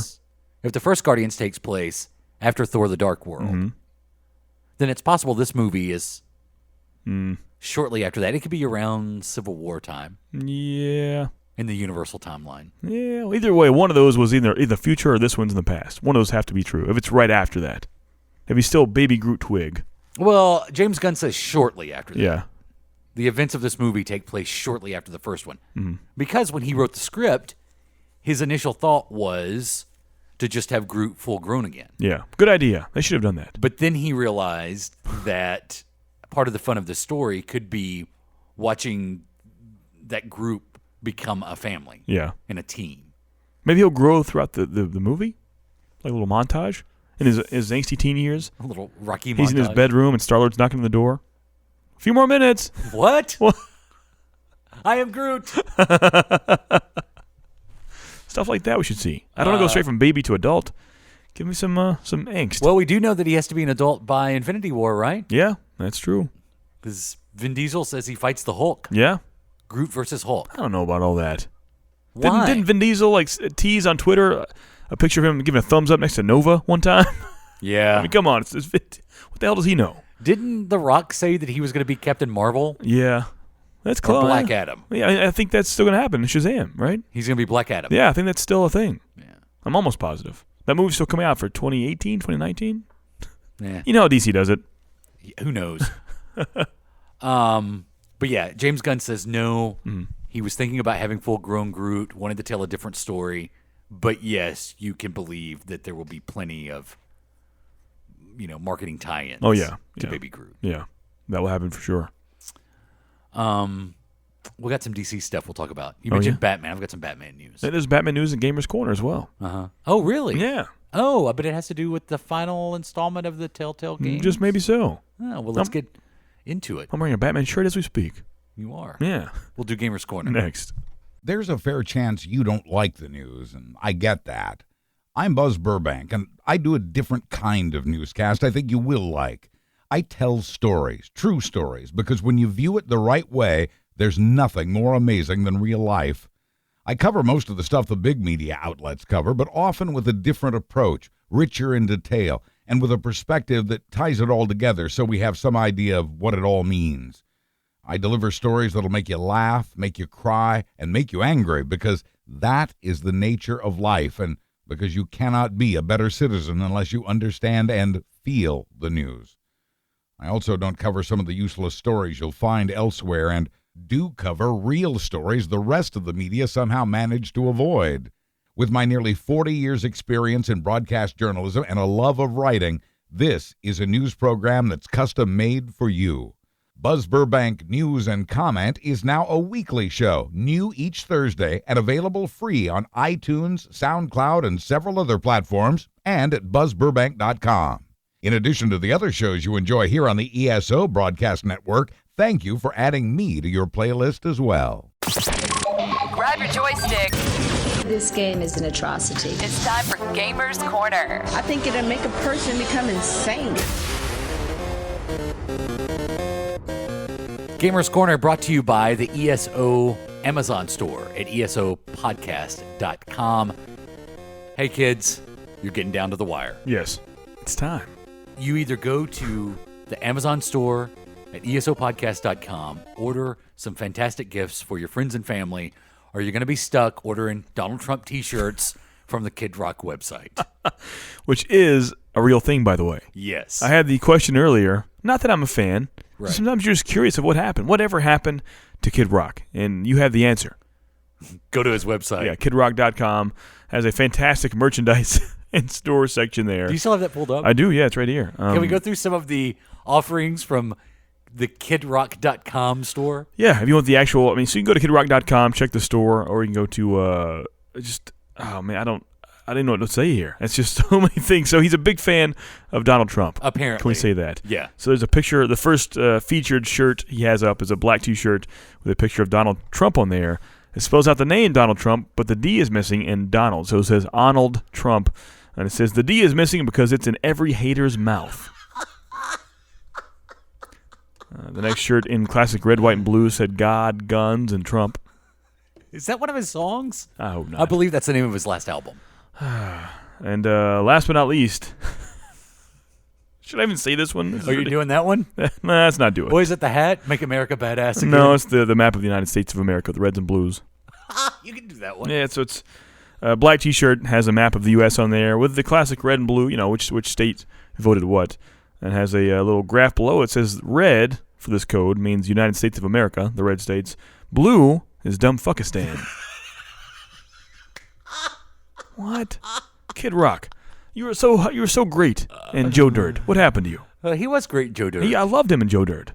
[SPEAKER 2] If the first Guardians takes place after Thor: The Dark World, then it's possible this movie is shortly after that. It could be around Civil War time
[SPEAKER 6] Yeah.
[SPEAKER 2] in the Universal timeline.
[SPEAKER 6] Yeah. Well, either way, one of those was either in the future or this one's in the past. One of those have to be true. If it's right after that. If he's still Baby Groot twig.
[SPEAKER 2] Well, James Gunn says shortly after that.
[SPEAKER 6] Yeah.
[SPEAKER 2] The events of this movie take place shortly after the first one. Because when he wrote the script, his initial thought was to just have Groot full grown again.
[SPEAKER 6] Yeah, good idea. They should have done that.
[SPEAKER 2] But then he realized that part of the fun of the story could be watching that group become a family.
[SPEAKER 6] Yeah.
[SPEAKER 2] And a team.
[SPEAKER 6] Maybe he'll grow throughout the movie, like a little montage in his angsty teen years.
[SPEAKER 2] A little Rocky montage.
[SPEAKER 6] He's in his bedroom and Star-Lord's knocking on the door. A few more minutes.
[SPEAKER 2] What?
[SPEAKER 6] What?
[SPEAKER 2] I am Groot.
[SPEAKER 6] Stuff like that we should see. I don't want to go straight from baby to adult. Give me some angst.
[SPEAKER 2] Well, we do know that he has to be an adult by Infinity War, right?
[SPEAKER 6] Yeah, that's true.
[SPEAKER 2] Because Vin Diesel says he fights the Hulk.
[SPEAKER 6] Yeah.
[SPEAKER 2] Groot versus Hulk.
[SPEAKER 6] I don't know about all that.
[SPEAKER 2] Why?
[SPEAKER 6] Didn't Vin Diesel tease on Twitter a picture of him giving a thumbs up next to Nova one time?
[SPEAKER 2] Yeah.
[SPEAKER 6] I mean, come on. What the hell does he know?
[SPEAKER 2] Didn't The Rock say that he was going to be Captain Marvel?
[SPEAKER 6] Yeah. That's
[SPEAKER 2] Or
[SPEAKER 6] close.
[SPEAKER 2] Black Adam?
[SPEAKER 6] Yeah, I think that's still going to happen in Shazam, right?
[SPEAKER 2] He's going to be Black Adam.
[SPEAKER 6] Yeah, I think that's still a thing.
[SPEAKER 2] Yeah.
[SPEAKER 6] I'm almost positive. That movie's still coming out for 2018, 2019?
[SPEAKER 2] Yeah.
[SPEAKER 6] You know how DC does it.
[SPEAKER 2] Who knows? But yeah, James Gunn says no. He was thinking about having full-grown Groot, wanted to tell a different story. But yes, you can believe that there will be plenty of, marketing tie-ins.
[SPEAKER 6] Oh, yeah.
[SPEAKER 2] To Baby Groot.
[SPEAKER 6] Yeah, that will happen for sure.
[SPEAKER 2] We got some DC stuff we'll talk about. You mentioned Batman. I've got some Batman news.
[SPEAKER 6] There's Batman news in Gamers Corner as well.
[SPEAKER 2] Uh-huh. Oh, really?
[SPEAKER 6] Yeah.
[SPEAKER 2] Oh, I bet it has to do with the final installment of the Telltale games.
[SPEAKER 6] Just maybe so.
[SPEAKER 2] Oh, well, let's get into it.
[SPEAKER 6] I'm wearing a Batman shirt as we speak.
[SPEAKER 2] You are.
[SPEAKER 6] Yeah.
[SPEAKER 2] We'll do Gamers Corner.
[SPEAKER 6] Next.
[SPEAKER 8] There's a fair chance you don't like the news, and I get that. I'm Buzz Burbank, and I do a different kind of newscast I think you will like. I tell stories, true stories, because when you view it the right way, there's nothing more amazing than real life. I cover most of the stuff the big media outlets cover, but often with a different approach, richer in detail, and with a perspective that ties it all together so we have some idea of what it all means. I deliver stories that'll make you laugh, make you cry, and make you angry, because that is the nature of life, and because you cannot be a better citizen unless you understand and feel the news. I also don't cover some of the useless stories you'll find elsewhere, and do cover real stories the rest of the media somehow managed to avoid. With my nearly 40 years' experience in broadcast journalism and a love of writing, this is a news program that's custom made for you. Buzz Burbank News and Comment is now a weekly show, new each Thursday and available free on iTunes, SoundCloud, and several other platforms, and at buzzburbank.com. In addition to the other shows you enjoy here on the ESO Broadcast Network, thank you for adding me to your playlist as well.
[SPEAKER 9] Grab your joystick.
[SPEAKER 10] This game is an atrocity.
[SPEAKER 9] It's time for Gamers Corner.
[SPEAKER 10] I think it'll make a person become insane.
[SPEAKER 2] Gamers Corner brought to you by the ESO Amazon store at esopodcast.com. Hey kids, you're getting down to the wire.
[SPEAKER 6] Yes, it's time.
[SPEAKER 2] You either go to the Amazon store at esopodcast.com, order some fantastic gifts for your friends and family, or you're going to be stuck ordering Donald Trump t-shirts from the Kid Rock website.
[SPEAKER 6] Which is a real thing, by the way.
[SPEAKER 2] Yes.
[SPEAKER 6] I had the question earlier. Not that I'm a fan.
[SPEAKER 2] Right.
[SPEAKER 6] Sometimes you're just curious of what happened. Whatever happened to Kid Rock? And you have the answer.
[SPEAKER 2] Go to his website.
[SPEAKER 6] Yeah, kidrock.com has a fantastic merchandise and store section there.
[SPEAKER 2] Do you still have that pulled up?
[SPEAKER 6] I do, yeah. It's right here.
[SPEAKER 2] Can we go through some of the offerings from the kidrock.com store?
[SPEAKER 6] Yeah, if you want the actual, so you can go to kidrock.com, check the store, or you can go to I didn't know what to say here. It's just so many things. So he's a big fan of Donald Trump.
[SPEAKER 2] Apparently.
[SPEAKER 6] Can we say that?
[SPEAKER 2] Yeah.
[SPEAKER 6] So there's a picture. The first featured shirt he has up is a black T-shirt with a picture of Donald Trump on there. It spells out the name Donald Trump, but the D is missing in Donald. So it says Arnold Trump. And it says the D is missing because it's in every hater's mouth. The next shirt in classic red, white, and blue said God, guns, and Trump.
[SPEAKER 2] Is that one of his songs?
[SPEAKER 6] I hope not.
[SPEAKER 2] I believe that's the name of his last album.
[SPEAKER 6] And last but not least, should I even say this one?
[SPEAKER 2] Are you doing that one?
[SPEAKER 6] Nah, let's not do it.
[SPEAKER 2] Or is it the hat? Make America badass again?
[SPEAKER 6] No, it's the map of the United States of America, the reds and blues.
[SPEAKER 2] You can do that one.
[SPEAKER 6] Yeah, so it's a black T-shirt, has a map of the U.S. on there with the classic red and blue, which state voted what, and has a little graph below. It says red for this code means United States of America, the red states. Blue is dumb fuckistan. What? Kid Rock. You were so great in Joe Dirt. What happened to you?
[SPEAKER 2] He was great, Joe Dirt.
[SPEAKER 6] I loved him in Joe Dirt.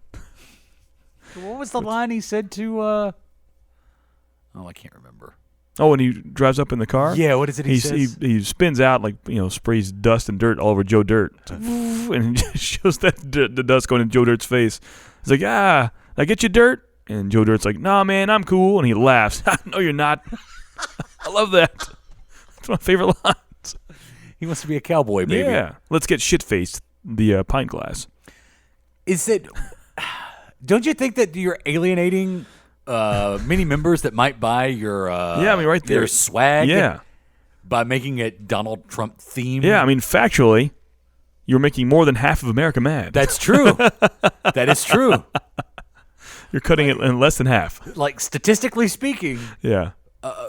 [SPEAKER 2] What was the line he said to? Oh, I can't remember.
[SPEAKER 6] Oh, and he drives up in the car?
[SPEAKER 2] Yeah, what is it he says?
[SPEAKER 6] He spins out, like, sprays dust and dirt all over Joe Dirt. And he shows the dust going in Joe Dirt's face. He's like, did I get you, Dirt? And Joe Dirt's like, nah, man, I'm cool. And he laughs. No, you're not. I love that. That's my favorite lines.
[SPEAKER 2] He wants to be a cowboy, baby.
[SPEAKER 6] Yeah. Let's get shit-faced, the pint glass.
[SPEAKER 2] Is it... Don't you think that you're alienating... many members that might buy your
[SPEAKER 6] right there.
[SPEAKER 2] their swag
[SPEAKER 6] Yeah.
[SPEAKER 2] by making it Donald Trump themed.
[SPEAKER 6] Yeah, I mean, factually, you're making more than half of America mad.
[SPEAKER 2] That's true. That is true.
[SPEAKER 6] You're cutting it in less than half.
[SPEAKER 2] Like, statistically speaking,
[SPEAKER 6] Yeah.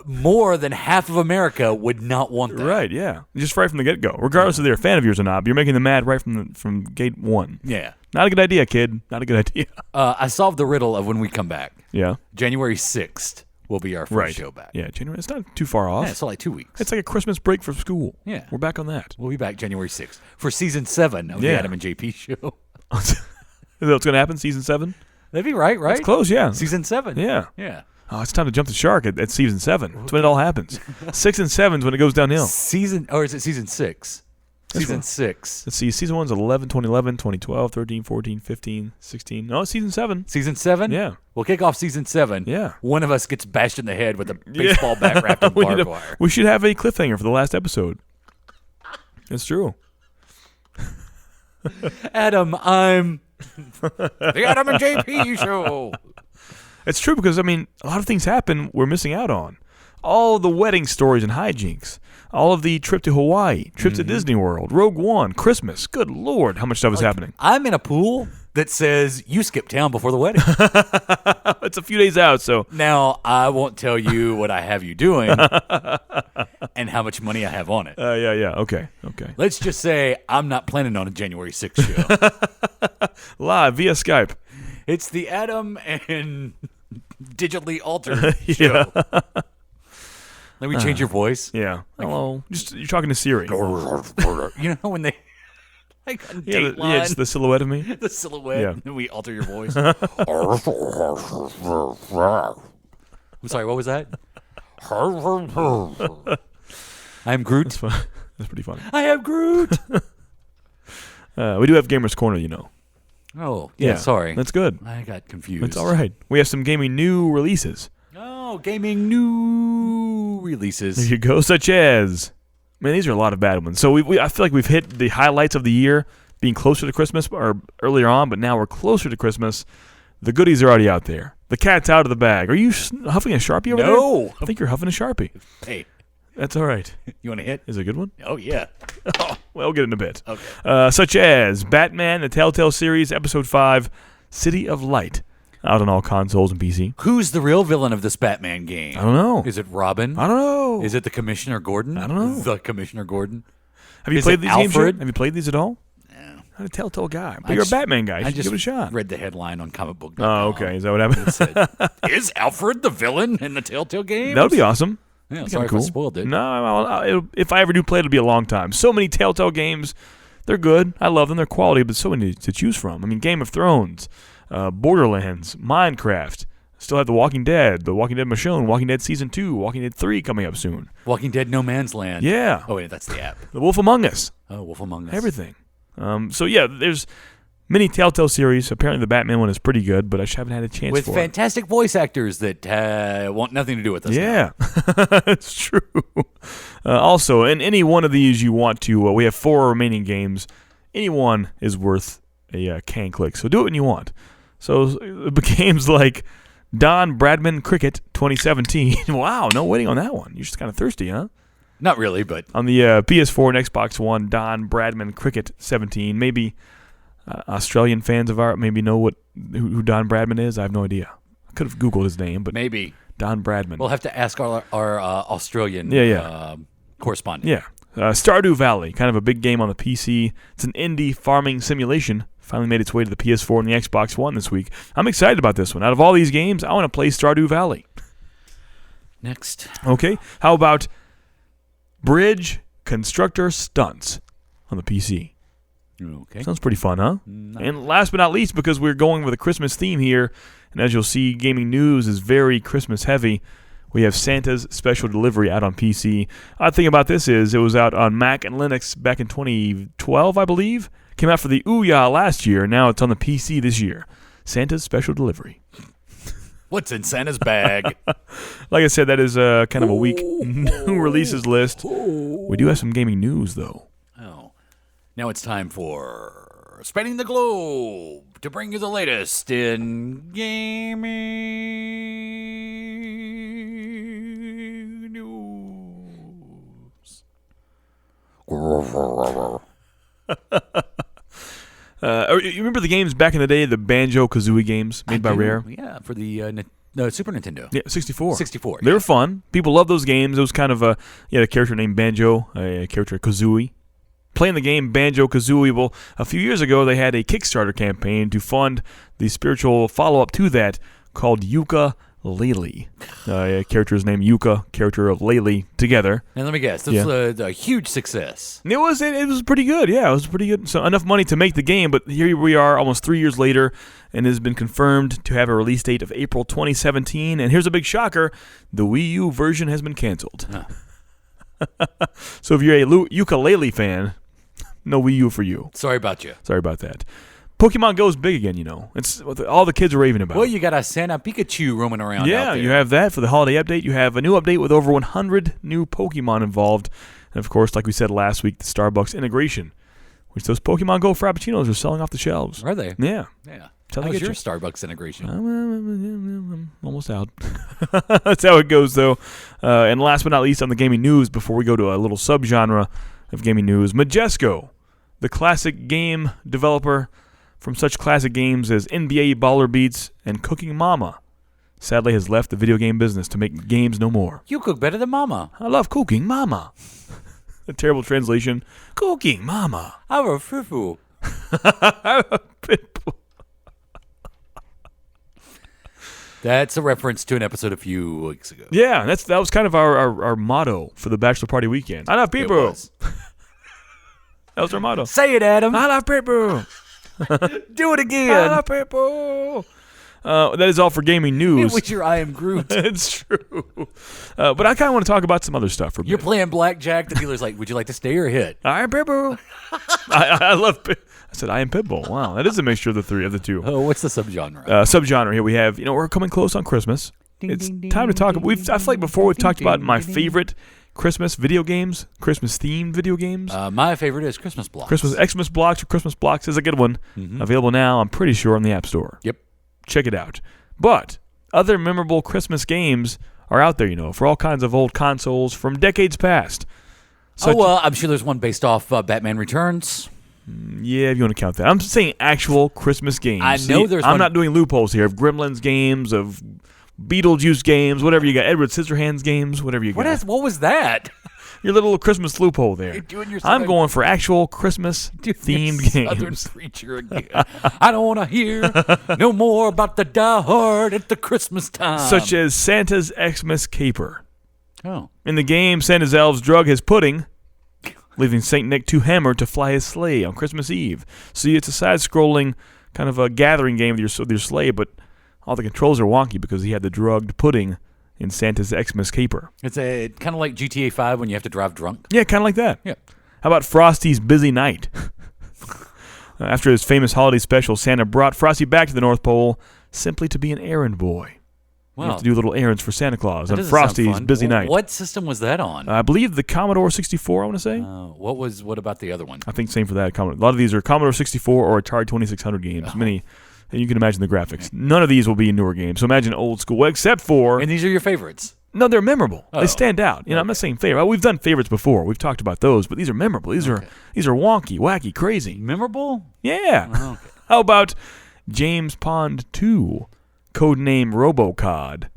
[SPEAKER 2] more than half of America would not want that.
[SPEAKER 6] Right, yeah. Just right from the get-go. Regardless if they're a fan of yours or not, you're making them mad right from gate one.
[SPEAKER 2] Yeah.
[SPEAKER 6] Not a good idea, kid. Not a good idea.
[SPEAKER 2] I solved the riddle of when we come back.
[SPEAKER 6] Yeah.
[SPEAKER 2] January 6th will be our first show back.
[SPEAKER 6] Yeah, January. It's not too far off.
[SPEAKER 2] Yeah, it's only 2 weeks.
[SPEAKER 6] It's like a Christmas break from school.
[SPEAKER 2] Yeah.
[SPEAKER 6] We're back on that.
[SPEAKER 2] We'll be back January 6th for season 7 of the Adam and JP show.
[SPEAKER 6] Is that what's going to happen, season 7?
[SPEAKER 2] That'd be right?
[SPEAKER 6] It's close, yeah.
[SPEAKER 2] Season 7.
[SPEAKER 6] Yeah.
[SPEAKER 2] Yeah.
[SPEAKER 6] Oh, it's time to jump the shark at season 7. That's when it all happens. 6 and 7 is when it goes downhill.
[SPEAKER 2] Or is it season 6? Season 6.
[SPEAKER 6] Let's see. Season 1's 2011, 2012, 13, 14, 15, 16. No, it's season 7.
[SPEAKER 2] Season 7?
[SPEAKER 6] Yeah.
[SPEAKER 2] We'll kick off season 7.
[SPEAKER 6] Yeah.
[SPEAKER 2] One of us gets bashed in the head with a baseball bat wrapped in barbed wire.
[SPEAKER 6] We should have a cliffhanger for the last episode. It's true.
[SPEAKER 2] Adam, I'm the Adam and JP show.
[SPEAKER 6] It's true because, I mean, a lot of things happen we're missing out on. All the wedding stories and hijinks. All of the trip to Hawaii, trips to Disney World, Rogue One, Christmas. Good Lord, how much stuff is happening.
[SPEAKER 2] I'm in a pool that says you skip town before the wedding.
[SPEAKER 6] It's a few days out, so.
[SPEAKER 2] Now, I won't tell you what I have you doing and how much money I have on it.
[SPEAKER 6] Yeah. Okay.
[SPEAKER 2] Let's just say I'm not planning on a January 6th show.
[SPEAKER 6] Live via Skype.
[SPEAKER 2] It's the Adam and digitally altered show. Let me change your voice.
[SPEAKER 6] Yeah. Hello. You're talking to Siri.
[SPEAKER 2] You know when they like on Dateline,
[SPEAKER 6] it's the silhouette of me.
[SPEAKER 2] The silhouette.
[SPEAKER 6] Yeah.
[SPEAKER 2] And we alter your voice. I'm sorry. What was that? I'm Groot.
[SPEAKER 6] That's pretty funny.
[SPEAKER 2] I am Groot.
[SPEAKER 6] We do have Gamers Corner, you know.
[SPEAKER 2] Oh, yeah. Sorry.
[SPEAKER 6] That's good.
[SPEAKER 2] I got confused.
[SPEAKER 6] It's all right. We have some gaming new releases.
[SPEAKER 2] Oh, gaming new releases.
[SPEAKER 6] There you go, such as, man, these are a lot of bad ones. So I feel like we've hit the highlights of the year, being closer to Christmas or earlier on, but now we're closer to Christmas. The goodies are already out there. The cat's out of the bag. Are you huffing a Sharpie over there?
[SPEAKER 2] No.
[SPEAKER 6] I think you're huffing a Sharpie.
[SPEAKER 2] Hey.
[SPEAKER 6] That's all right.
[SPEAKER 2] You want to hit?
[SPEAKER 6] Is it a good one?
[SPEAKER 2] Oh, yeah.
[SPEAKER 6] Well, we'll get it in a bit.
[SPEAKER 2] Okay.
[SPEAKER 6] Such as Batman, the Telltale series, Episode 5, City of Light, out on all consoles and PC.
[SPEAKER 2] Who's the real villain of this Batman game?
[SPEAKER 6] I don't know.
[SPEAKER 2] Is it Robin?
[SPEAKER 6] I don't know.
[SPEAKER 2] Is it the Commissioner Gordon?
[SPEAKER 6] I don't know.
[SPEAKER 2] The Commissioner Gordon?
[SPEAKER 6] Have you
[SPEAKER 2] Is
[SPEAKER 6] played
[SPEAKER 2] it
[SPEAKER 6] these games
[SPEAKER 2] Alfred?
[SPEAKER 6] yet? Have you played these at all?
[SPEAKER 2] No.
[SPEAKER 6] Not a Telltale guy. But you're a Batman guy. You should give it a shot.
[SPEAKER 2] Read the headline on comicbook.com.
[SPEAKER 6] Oh, okay. Is that what happened?
[SPEAKER 2] It said, is Alfred the villain in the Telltale games?
[SPEAKER 6] That would be awesome.
[SPEAKER 2] Yeah, sorry if I spoiled it.
[SPEAKER 6] No, if I ever do play it, it'll be a long time. So many Telltale games. They're good. I love them. They're quality, but so many to choose from. I mean, Game of Thrones, Borderlands, Minecraft. Still have The Walking Dead, Michonne, Walking Dead Season 2, Walking Dead 3 coming up soon.
[SPEAKER 2] Walking Dead No Man's Land.
[SPEAKER 6] Yeah.
[SPEAKER 2] Oh, wait, that's the app.
[SPEAKER 6] The Wolf Among Us.
[SPEAKER 2] Oh, Wolf Among Us.
[SPEAKER 6] Everything. So, yeah, there's many Telltale series. Apparently, the Batman one is pretty good, but I just haven't had a chance
[SPEAKER 2] with
[SPEAKER 6] for it.
[SPEAKER 2] With fantastic voice actors that want nothing to do with us.
[SPEAKER 6] Yeah, it's true. Also, in any one of these you want to, we have 4 remaining games. Any one is worth a can click, so do it when you want. So, games like Don Bradman Cricket 2017. Wow, no waiting on that one. You're just kind of thirsty, huh?
[SPEAKER 2] Not really, but...
[SPEAKER 6] On the PS4 and Xbox One, Don Bradman Cricket 17. Maybe... Australian fans of ours maybe know who Don Bradman is. I have no idea. I could have Googled his name, but
[SPEAKER 2] maybe
[SPEAKER 6] Don Bradman.
[SPEAKER 2] We'll have to ask our Australian correspondent.
[SPEAKER 6] Yeah, Stardew Valley, kind of a big game on the PC. It's an indie farming simulation. Finally made its way to the PS4 and the Xbox One this week. I'm excited about this one. Out of all these games, I want to play Stardew Valley.
[SPEAKER 2] Next.
[SPEAKER 6] Okay. How about Bridge Constructor Stunts on the PC.
[SPEAKER 2] Okay.
[SPEAKER 6] Sounds pretty fun, huh? And last but not least, because we're going with a Christmas theme here, and as you'll see, gaming news is very Christmas heavy, we have Santa's Special Delivery out on PC. Odd thing about this is it was out on Mac and Linux back in 2012, I believe. Came out for the Ouya last year, and now it's on the PC this year. Santa's Special Delivery.
[SPEAKER 2] What's in Santa's bag?
[SPEAKER 6] Like I said, that is kind of a weak new releases list. We do have some gaming news, though.
[SPEAKER 2] Oh. Now it's time for Spanning the Globe to bring you the latest in gaming news.
[SPEAKER 6] You remember the games back in the day, the Banjo-Kazooie games made by Rare?
[SPEAKER 2] Yeah, for the Super Nintendo.
[SPEAKER 6] Yeah, 64.
[SPEAKER 2] 64.
[SPEAKER 6] They were fun. People loved those games. It was kind of a character named Banjo, a character Kazooie. Playing the game Banjo-Kazooie, well, a few years ago they had a Kickstarter campaign to fund the spiritual follow-up to that called Yooka-Laylee. A character is named Yuka, character of Laylee, together.
[SPEAKER 2] And let me guess, this was a huge success.
[SPEAKER 6] It was pretty good, yeah. It was pretty good. So enough money to make the game, but here we are almost 3 years later, and it has been confirmed to have a release date of April 2017. And here's a big shocker, the Wii U version has been canceled.
[SPEAKER 2] Huh.
[SPEAKER 6] So if you're a Yooka-Laylee fan, no Wii U for you.
[SPEAKER 2] Sorry about you.
[SPEAKER 6] Sorry about that. Pokemon Go's big again, you know. It's what all the kids are raving about.
[SPEAKER 2] Well, you got a Santa Pikachu roaming around out there.
[SPEAKER 6] You have that for the holiday update. You have a new update with over 100 new Pokemon involved. And, of course, like we said last week, the Starbucks integration, which those Pokemon Go Frappuccinos are selling off the shelves.
[SPEAKER 2] Are they?
[SPEAKER 6] Yeah.
[SPEAKER 2] Yeah.
[SPEAKER 6] Tell
[SPEAKER 2] How
[SPEAKER 6] me
[SPEAKER 2] is your
[SPEAKER 6] what
[SPEAKER 2] Starbucks integration?
[SPEAKER 6] I'm almost out. That's how it goes, though. And last but not least on the gaming news, before we go to a little subgenre of gaming news, Majesco, the classic game developer from such classic games as NBA Baller Beats and Cooking Mama, sadly has left the video game business to make games no more.
[SPEAKER 2] You cook better than Mama.
[SPEAKER 6] I love Cooking Mama. A terrible translation. Cooking Mama.
[SPEAKER 2] I'm a fufu. That's a reference to an episode a few weeks ago.
[SPEAKER 6] Yeah, that was kind of our motto for the bachelor party weekend. I love people. That was our motto.
[SPEAKER 2] Say it, Adam.
[SPEAKER 6] I love people.
[SPEAKER 2] Do it again.
[SPEAKER 6] I love people. That is all for gaming news.
[SPEAKER 2] With your I am Groot.
[SPEAKER 6] It's true. But I kind of want to talk about some other stuff for a
[SPEAKER 2] You're
[SPEAKER 6] bit.
[SPEAKER 2] playing blackjack. The dealer's like, would you like to stay or hit?
[SPEAKER 6] I am Pitbull. I love I said I am Pitbull. Wow, that is a mixture of the two.
[SPEAKER 2] Oh, what's the subgenre?
[SPEAKER 6] Subgenre here we have, we're coming close on Christmas. It's time to talk. I feel like before we've talked about my favorite Christmas video games, Christmas themed video games.
[SPEAKER 2] My favorite is Christmas Blocks.
[SPEAKER 6] Xmas Blocks or Christmas Blocks is a good one.
[SPEAKER 2] Mm-hmm.
[SPEAKER 6] Available now, I'm pretty sure, on the App Store.
[SPEAKER 2] Yep.
[SPEAKER 6] Check it out. But other memorable Christmas games are out there, for all kinds of old consoles from decades past.
[SPEAKER 2] I'm sure there's one based off Batman Returns.
[SPEAKER 6] Yeah, if you want to count that. I'm saying actual Christmas games.
[SPEAKER 2] I know there's
[SPEAKER 6] I'm
[SPEAKER 2] one.
[SPEAKER 6] not doing loopholes here. Of Gremlins games, of Beetlejuice games, whatever you got. Edward Scissorhands games, whatever you got.
[SPEAKER 2] What was that?
[SPEAKER 6] Your little Christmas loophole there.
[SPEAKER 2] You're doing your
[SPEAKER 6] I'm going for actual Christmas-themed games.
[SPEAKER 2] Southern preacher again. I don't want to hear no more about the diehard at the Christmas time.
[SPEAKER 6] Such as Santa's Xmas Caper.
[SPEAKER 2] Oh.
[SPEAKER 6] In the game, Santa's elves drug his pudding, leaving St. Nick too hammered to fly his sleigh on Christmas Eve. See, it's a side-scrolling kind of a gathering game with your sleigh, but all the controls are wonky because he had the drugged pudding in Santa's Xmas Caper.
[SPEAKER 2] It's kind of like GTA 5 when you have to drive drunk.
[SPEAKER 6] Yeah, kind of like that.
[SPEAKER 2] Yeah.
[SPEAKER 6] How about Frosty's Busy Night? After his famous holiday special, Santa brought Frosty back to the North Pole simply to be an errand boy.
[SPEAKER 2] Wow.
[SPEAKER 6] You have to do little errands for Santa Claus
[SPEAKER 2] That
[SPEAKER 6] on
[SPEAKER 2] doesn't
[SPEAKER 6] Frosty's
[SPEAKER 2] sound fun.
[SPEAKER 6] Busy Night.
[SPEAKER 2] What system was that on?
[SPEAKER 6] I believe the Commodore 64, I want to say.
[SPEAKER 2] What about the other one?
[SPEAKER 6] I think same for that. A lot of these are Commodore 64 or Atari 2600 games. Many, and you can imagine the graphics. Okay. None of these will be in newer games. So imagine old school, except for...
[SPEAKER 2] And these are your favorites?
[SPEAKER 6] No, they're memorable. They stand out. I'm not saying favorite. We've done favorites before. We've talked about those, but these are memorable. These are wonky, wacky, crazy.
[SPEAKER 2] Memorable?
[SPEAKER 6] Yeah.
[SPEAKER 2] Oh, okay.
[SPEAKER 6] How about James Pond 2, codename RoboCod?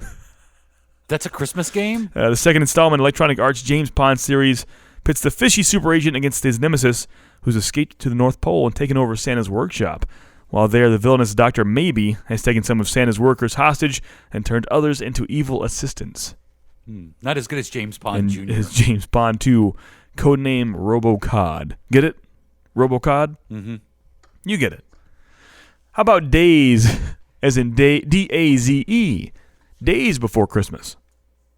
[SPEAKER 2] That's a Christmas game?
[SPEAKER 6] The second installment in Electronic Arts' James Pond series pits the fishy super agent against his nemesis, who's escaped to the North Pole and taken over Santa's workshop. While there, the villainous Dr. Maybe has taken some of Santa's workers hostage and turned others into evil assistants.
[SPEAKER 2] Not as good as James Bond
[SPEAKER 6] and
[SPEAKER 2] Jr.
[SPEAKER 6] his James Bond 2, codename RoboCod. Get it? RoboCod?
[SPEAKER 2] Mm-hmm.
[SPEAKER 6] You get it. How about Days, as in D-A-Z-E? Days before Christmas.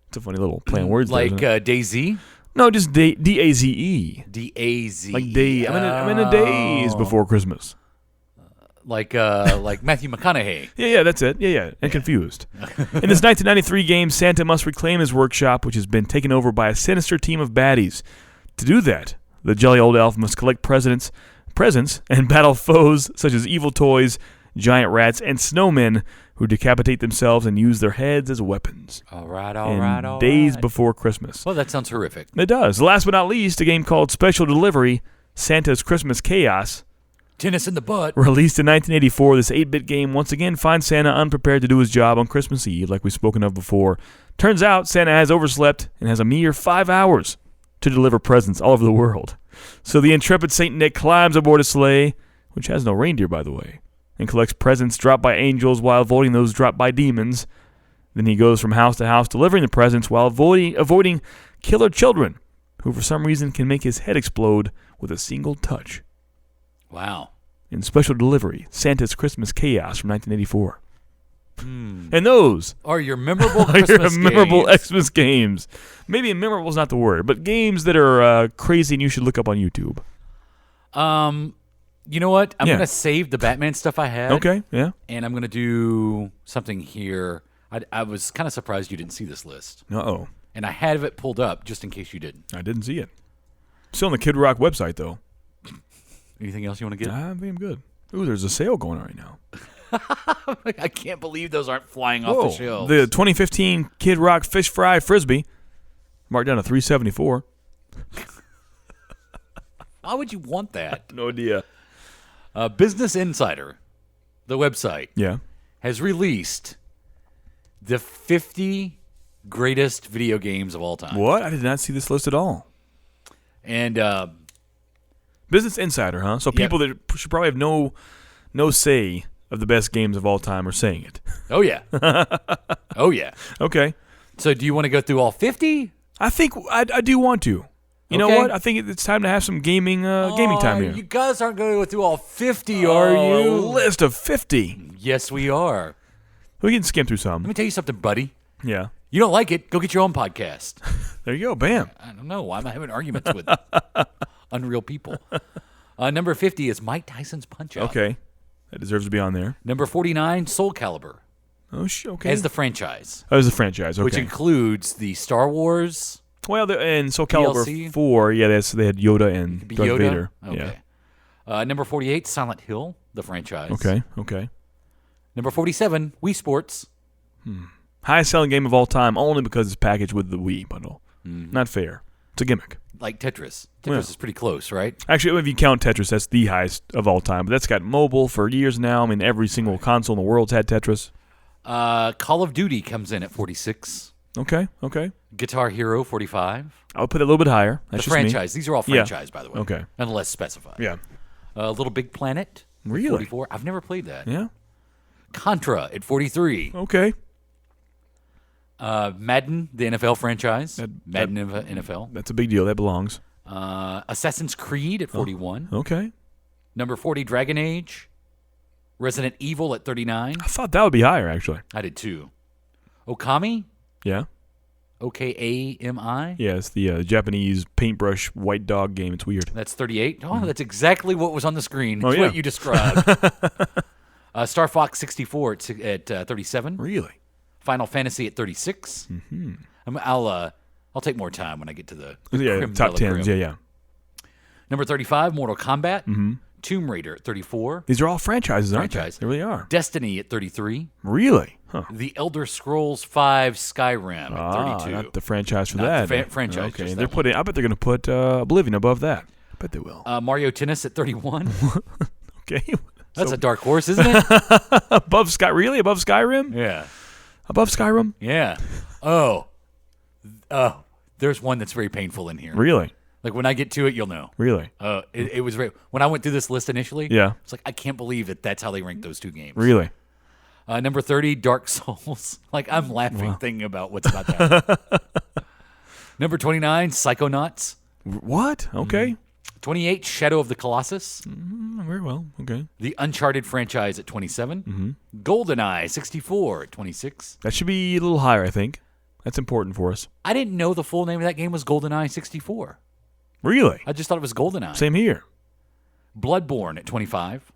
[SPEAKER 6] It's a funny little play on words.
[SPEAKER 2] Like
[SPEAKER 6] there,
[SPEAKER 2] Daisy?
[SPEAKER 6] no, just D-A-Z-E.
[SPEAKER 2] D-A-Z.
[SPEAKER 6] Like day. I'm in a days before Christmas.
[SPEAKER 2] Like Matthew McConaughey.
[SPEAKER 6] Yeah, that's it. Yeah. And confused. In this 1993 game, Santa must reclaim his workshop, which has been taken over by a sinister team of baddies. To do that, the jolly old elf must collect presents, and battle foes such as evil toys, giant rats, and snowmen who decapitate themselves and use their heads as weapons.
[SPEAKER 2] All right.
[SPEAKER 6] Days before Christmas.
[SPEAKER 2] Well, that sounds horrific.
[SPEAKER 6] It does. Last but not least, a game called Special Delivery, Santa's Christmas Chaos.
[SPEAKER 2] Tennis in the butt.
[SPEAKER 6] Released in 1984, this 8-bit game once again finds Santa unprepared to do his job on Christmas Eve, like we've spoken of before. Turns out Santa has overslept and has a mere 5 hours to deliver presents all over the world. So the intrepid Saint Nick climbs aboard a sleigh, which has no reindeer, by the way, and collects presents dropped by angels while avoiding those dropped by demons. Then he goes from house to house delivering the presents while avoiding killer children, who for some reason can make his head explode with a single touch.
[SPEAKER 2] Wow.
[SPEAKER 6] In Special Delivery, Santa's Christmas Chaos from 1984. And those
[SPEAKER 2] are your memorable
[SPEAKER 6] are
[SPEAKER 2] Christmas
[SPEAKER 6] your memorable
[SPEAKER 2] games.
[SPEAKER 6] Xmas games. Maybe memorable is not the word, but games that are crazy and you should look up on YouTube.
[SPEAKER 2] You know what? I'm
[SPEAKER 6] Yeah.
[SPEAKER 2] going to save the Batman stuff I had.
[SPEAKER 6] Okay, yeah.
[SPEAKER 2] And I'm going to do something here. I was kind of surprised you didn't see this list.
[SPEAKER 6] Uh-oh.
[SPEAKER 2] And I had it pulled up just in case you didn't.
[SPEAKER 6] I didn't see it. Still on the Kid Rock website, though.
[SPEAKER 2] Anything else you want to get?
[SPEAKER 6] I think I'm good. Ooh, there's a sale going on right now.
[SPEAKER 2] I can't believe those aren't flying off the shelves.
[SPEAKER 6] The 2015 Kid Rock Fish Fry Frisbee, marked down to $374.
[SPEAKER 2] Why would you want that?
[SPEAKER 6] No idea.
[SPEAKER 2] Business Insider, the website,
[SPEAKER 6] Yeah.
[SPEAKER 2] has released the 50 greatest video games of all time.
[SPEAKER 6] What? I did not see this list at all.
[SPEAKER 2] And
[SPEAKER 6] Business Insider, huh? So people that should probably have no say of the best games of all time are saying it.
[SPEAKER 2] Oh, yeah. Oh, yeah.
[SPEAKER 6] Okay.
[SPEAKER 2] So do you want to go through all 50?
[SPEAKER 6] I think I do want to. You know
[SPEAKER 2] Okay.
[SPEAKER 6] what? I think it's time to have some gaming time here.
[SPEAKER 2] You guys aren't going to go through all 50, are you?
[SPEAKER 6] A list of 50.
[SPEAKER 2] Yes, we are.
[SPEAKER 6] We can skim through some.
[SPEAKER 2] Let me tell you something, buddy.
[SPEAKER 6] Yeah.
[SPEAKER 2] You don't like it, go get your own podcast.
[SPEAKER 6] There you go. Bam.
[SPEAKER 2] I don't know. Why am I having arguments with unreal people? Number 50 is Mike Tyson's Punch-Out.
[SPEAKER 6] Okay. That deserves to be on there.
[SPEAKER 2] Number 49, Soul Calibur.
[SPEAKER 6] Oh, okay.
[SPEAKER 2] As the franchise.
[SPEAKER 6] Oh, as the franchise. Okay.
[SPEAKER 2] Which includes the Star Wars.
[SPEAKER 6] Well, and Soul Calibur
[SPEAKER 2] DLC?
[SPEAKER 6] 4, yeah, they had Yoda and Darth
[SPEAKER 2] Yoda?
[SPEAKER 6] Vader.
[SPEAKER 2] Okay.
[SPEAKER 6] Yeah.
[SPEAKER 2] Number 48, Silent Hill, the franchise.
[SPEAKER 6] Okay.
[SPEAKER 2] Number 47, Wii Sports.
[SPEAKER 6] Highest selling game of all time, only because it's packaged with the Wii bundle. Not fair. It's a gimmick.
[SPEAKER 2] Like Tetris. Tetris
[SPEAKER 6] Yeah.
[SPEAKER 2] is pretty close, right?
[SPEAKER 6] Actually, if you count Tetris, that's the highest of all time. But that's got mobile for years now. I mean, every single console in the world's had Tetris.
[SPEAKER 2] Call of Duty comes in at 46.
[SPEAKER 6] Okay.
[SPEAKER 2] Guitar Hero, 45.
[SPEAKER 6] I'll put it a little bit higher. That's
[SPEAKER 2] The
[SPEAKER 6] just me.
[SPEAKER 2] franchise. These are all
[SPEAKER 6] Yeah.
[SPEAKER 2] franchise, by the way.
[SPEAKER 6] Okay.
[SPEAKER 2] Unless specified.
[SPEAKER 6] Yeah.
[SPEAKER 2] Little Big Planet.
[SPEAKER 6] Really?
[SPEAKER 2] 44. I've never played that.
[SPEAKER 6] Yeah.
[SPEAKER 2] Contra at 43.
[SPEAKER 6] Okay.
[SPEAKER 2] Madden, the NFL franchise.
[SPEAKER 6] That-
[SPEAKER 2] NFL.
[SPEAKER 6] That's a big deal. That belongs.
[SPEAKER 2] Assassin's Creed at 41.
[SPEAKER 6] Okay.
[SPEAKER 2] Number 40, Dragon Age. Resident Evil at 39.
[SPEAKER 6] I thought that would be higher, actually.
[SPEAKER 2] I did too. Okami.
[SPEAKER 6] Yeah.
[SPEAKER 2] OKAMI.
[SPEAKER 6] Yeah, it's the Japanese paintbrush white dog game. It's weird.
[SPEAKER 2] That's 38. Oh, that's exactly what was on the screen.
[SPEAKER 6] Oh,
[SPEAKER 2] That's
[SPEAKER 6] yeah.
[SPEAKER 2] what you described. Star Fox 64 at 37.
[SPEAKER 6] Really?
[SPEAKER 2] Final Fantasy at 36. Mm-hmm. I'll take more time when I get to the
[SPEAKER 6] Yeah,
[SPEAKER 2] creme
[SPEAKER 6] top
[SPEAKER 2] de la
[SPEAKER 6] 10s.
[SPEAKER 2] creme.
[SPEAKER 6] Yeah.
[SPEAKER 2] Number 35, Mortal Kombat. Mm-hmm. Tomb Raider at 34.
[SPEAKER 6] These are all franchises, aren't
[SPEAKER 2] Franchise.
[SPEAKER 6] they? They really are.
[SPEAKER 2] Destiny at 33.
[SPEAKER 6] Really? Huh.
[SPEAKER 2] The Elder Scrolls 5 Skyrim at 32.
[SPEAKER 6] Not the franchise for
[SPEAKER 2] Not
[SPEAKER 6] that.
[SPEAKER 2] the franchise,
[SPEAKER 6] Okay,
[SPEAKER 2] just
[SPEAKER 6] they're
[SPEAKER 2] that
[SPEAKER 6] putting. I bet they're going to put Oblivion above that. I bet they will.
[SPEAKER 2] Mario Tennis at 31.
[SPEAKER 6] Okay.
[SPEAKER 2] That's a dark horse, isn't it?
[SPEAKER 6] Above Sky? Really? Above Skyrim?
[SPEAKER 2] Yeah.
[SPEAKER 6] Above Skyrim?
[SPEAKER 2] Yeah. Oh, there's one that's very painful in here.
[SPEAKER 6] Really?
[SPEAKER 2] Like when I get to it, you'll know.
[SPEAKER 6] Really?
[SPEAKER 2] It was very. When I went through this list initially,
[SPEAKER 6] Yeah.
[SPEAKER 2] it's like I can't believe that's how they ranked those two games.
[SPEAKER 6] Really?
[SPEAKER 2] Number 30, Dark Souls. Like, I'm laughing thinking about what's about to happen. Number 29, Psychonauts.
[SPEAKER 6] What? Okay.
[SPEAKER 2] 28, Shadow of the Colossus.
[SPEAKER 6] Very well. Okay.
[SPEAKER 2] The Uncharted franchise at 27. GoldenEye 64 at 26.
[SPEAKER 6] That should be a little higher, I think. That's important for us.
[SPEAKER 2] I didn't know the full name of that game was GoldenEye 64.
[SPEAKER 6] Really?
[SPEAKER 2] I just thought it was GoldenEye.
[SPEAKER 6] Same here.
[SPEAKER 2] Bloodborne at 25.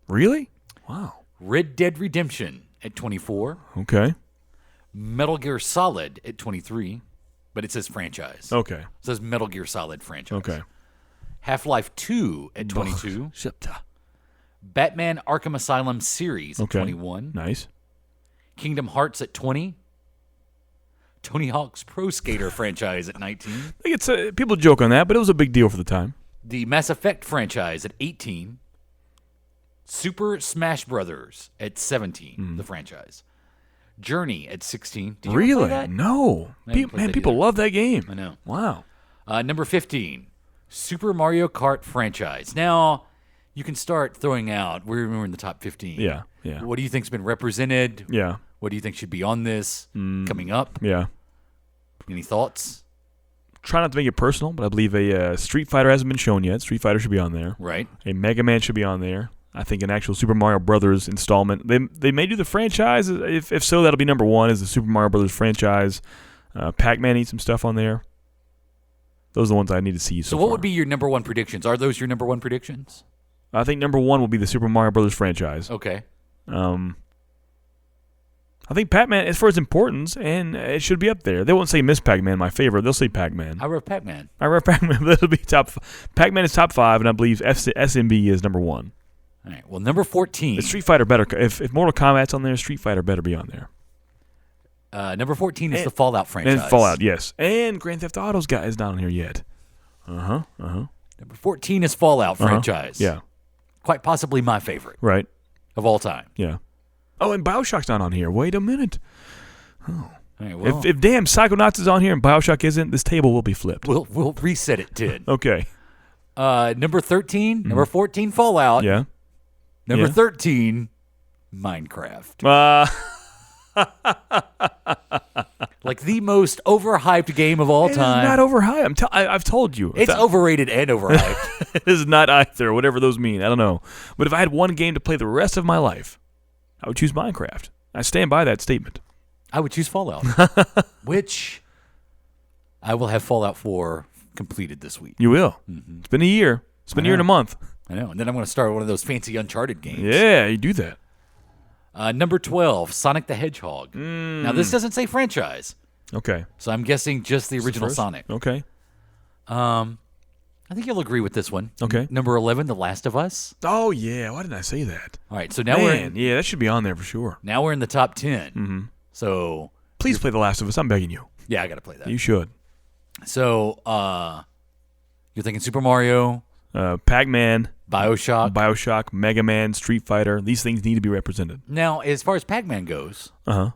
[SPEAKER 6] Really? Wow.
[SPEAKER 2] Red Dead Redemption at 24.
[SPEAKER 6] Okay.
[SPEAKER 2] Metal Gear Solid at 23. But it says franchise.
[SPEAKER 6] Okay.
[SPEAKER 2] It says Metal Gear Solid franchise.
[SPEAKER 6] Okay.
[SPEAKER 2] Half-Life 2 at 22. Batman Arkham Asylum series at 21.
[SPEAKER 6] Nice.
[SPEAKER 2] Kingdom Hearts at 20. Tony Hawk's Pro Skater franchise at 19.
[SPEAKER 6] I think it's people joke on that, but it was a big deal for the time.
[SPEAKER 2] The Mass Effect franchise at 18. Super Smash Brothers at 17, the franchise. Journey at 16. Did you ever play that?
[SPEAKER 6] No.
[SPEAKER 2] I didn't play that
[SPEAKER 6] People
[SPEAKER 2] either.
[SPEAKER 6] love that game.
[SPEAKER 2] I know.
[SPEAKER 6] Wow.
[SPEAKER 2] Number 15, Super Mario Kart franchise. Now, you can start throwing out, we're in the top 15.
[SPEAKER 6] Yeah.
[SPEAKER 2] What do you think's been represented?
[SPEAKER 6] Yeah.
[SPEAKER 2] What do you think should be on this coming up?
[SPEAKER 6] Yeah.
[SPEAKER 2] Any thoughts?
[SPEAKER 6] Try not to make it personal, but I believe a Street Fighter hasn't been shown yet. Street Fighter should be on there.
[SPEAKER 2] Right.
[SPEAKER 6] A Mega Man should be on there. I think an actual Super Mario Brothers installment. They may do the franchise. If so, that'll be number one. Is the Super Mario Brothers franchise? Pac-Man needs some stuff on there. Those are the ones I need to see.
[SPEAKER 2] So what would be your number one predictions? Are those your number one predictions?
[SPEAKER 6] I think number one will be the Super Mario Brothers franchise.
[SPEAKER 2] Okay.
[SPEAKER 6] I think Pac-Man, as far as importance, and it should be up there. They won't say Miss Pac-Man, my favorite. They'll say Pac-Man.
[SPEAKER 2] I wrote Pac-Man.
[SPEAKER 6] Pac-Man. That'll be top. Pac-Man is top 5, and I believe SMB is number 1.
[SPEAKER 2] All right. Well, number 14.
[SPEAKER 6] Is Street Fighter better? If Mortal Kombat's on there, Street Fighter better be on there.
[SPEAKER 2] Number 14 is the Fallout franchise.
[SPEAKER 6] And Fallout, yes. And Grand Theft Auto's is not on here yet.
[SPEAKER 2] Number 14 is Fallout franchise.
[SPEAKER 6] Yeah.
[SPEAKER 2] Quite possibly my favorite.
[SPEAKER 6] Right.
[SPEAKER 2] Of all time.
[SPEAKER 6] Yeah. Oh, and BioShock's not on here. Wait a minute. Oh.
[SPEAKER 2] Right, well,
[SPEAKER 6] if damn Psychonauts is on here and BioShock isn't, this table will be flipped.
[SPEAKER 2] We'll reset it, Tid.
[SPEAKER 6] Okay.
[SPEAKER 2] Number 13, number 14, Fallout.
[SPEAKER 6] Yeah.
[SPEAKER 2] Number 13, Minecraft. Like the most overhyped game of all time.
[SPEAKER 6] It's not overhyped. I've told you.
[SPEAKER 2] It's overrated and overhyped.
[SPEAKER 6] It is not either, whatever those mean. I don't know. But if I had one game to play the rest of my life, I would choose Minecraft. I stand by that statement.
[SPEAKER 2] I would choose Fallout, which I will have Fallout 4 completed this week.
[SPEAKER 6] You will. Mm-hmm. It's been a year. It's been a year and a month.
[SPEAKER 2] I know. And then I'm going to start one of those fancy Uncharted games.
[SPEAKER 6] Yeah, you do that.
[SPEAKER 2] Number 12, Sonic the Hedgehog. Now, this doesn't say franchise.
[SPEAKER 6] Okay.
[SPEAKER 2] So I'm guessing just the original Sonic.
[SPEAKER 6] Okay.
[SPEAKER 2] I think you'll agree with this one.
[SPEAKER 6] Okay.
[SPEAKER 2] Number 11, The Last of Us.
[SPEAKER 6] Oh, yeah. Why didn't I say that?
[SPEAKER 2] All right. So now
[SPEAKER 6] yeah, that should be on there for sure.
[SPEAKER 2] Now we're in the top 10. Mm-hmm. So
[SPEAKER 6] please play The Last of Us. I'm begging you.
[SPEAKER 2] Yeah, I got to play that.
[SPEAKER 6] You should.
[SPEAKER 2] So you're thinking Super Mario,
[SPEAKER 6] Pac-Man,
[SPEAKER 2] BioShock,
[SPEAKER 6] Mega Man, Street Fighter. These things need to be represented.
[SPEAKER 2] Now, as far as Pac-Man goes,
[SPEAKER 6] that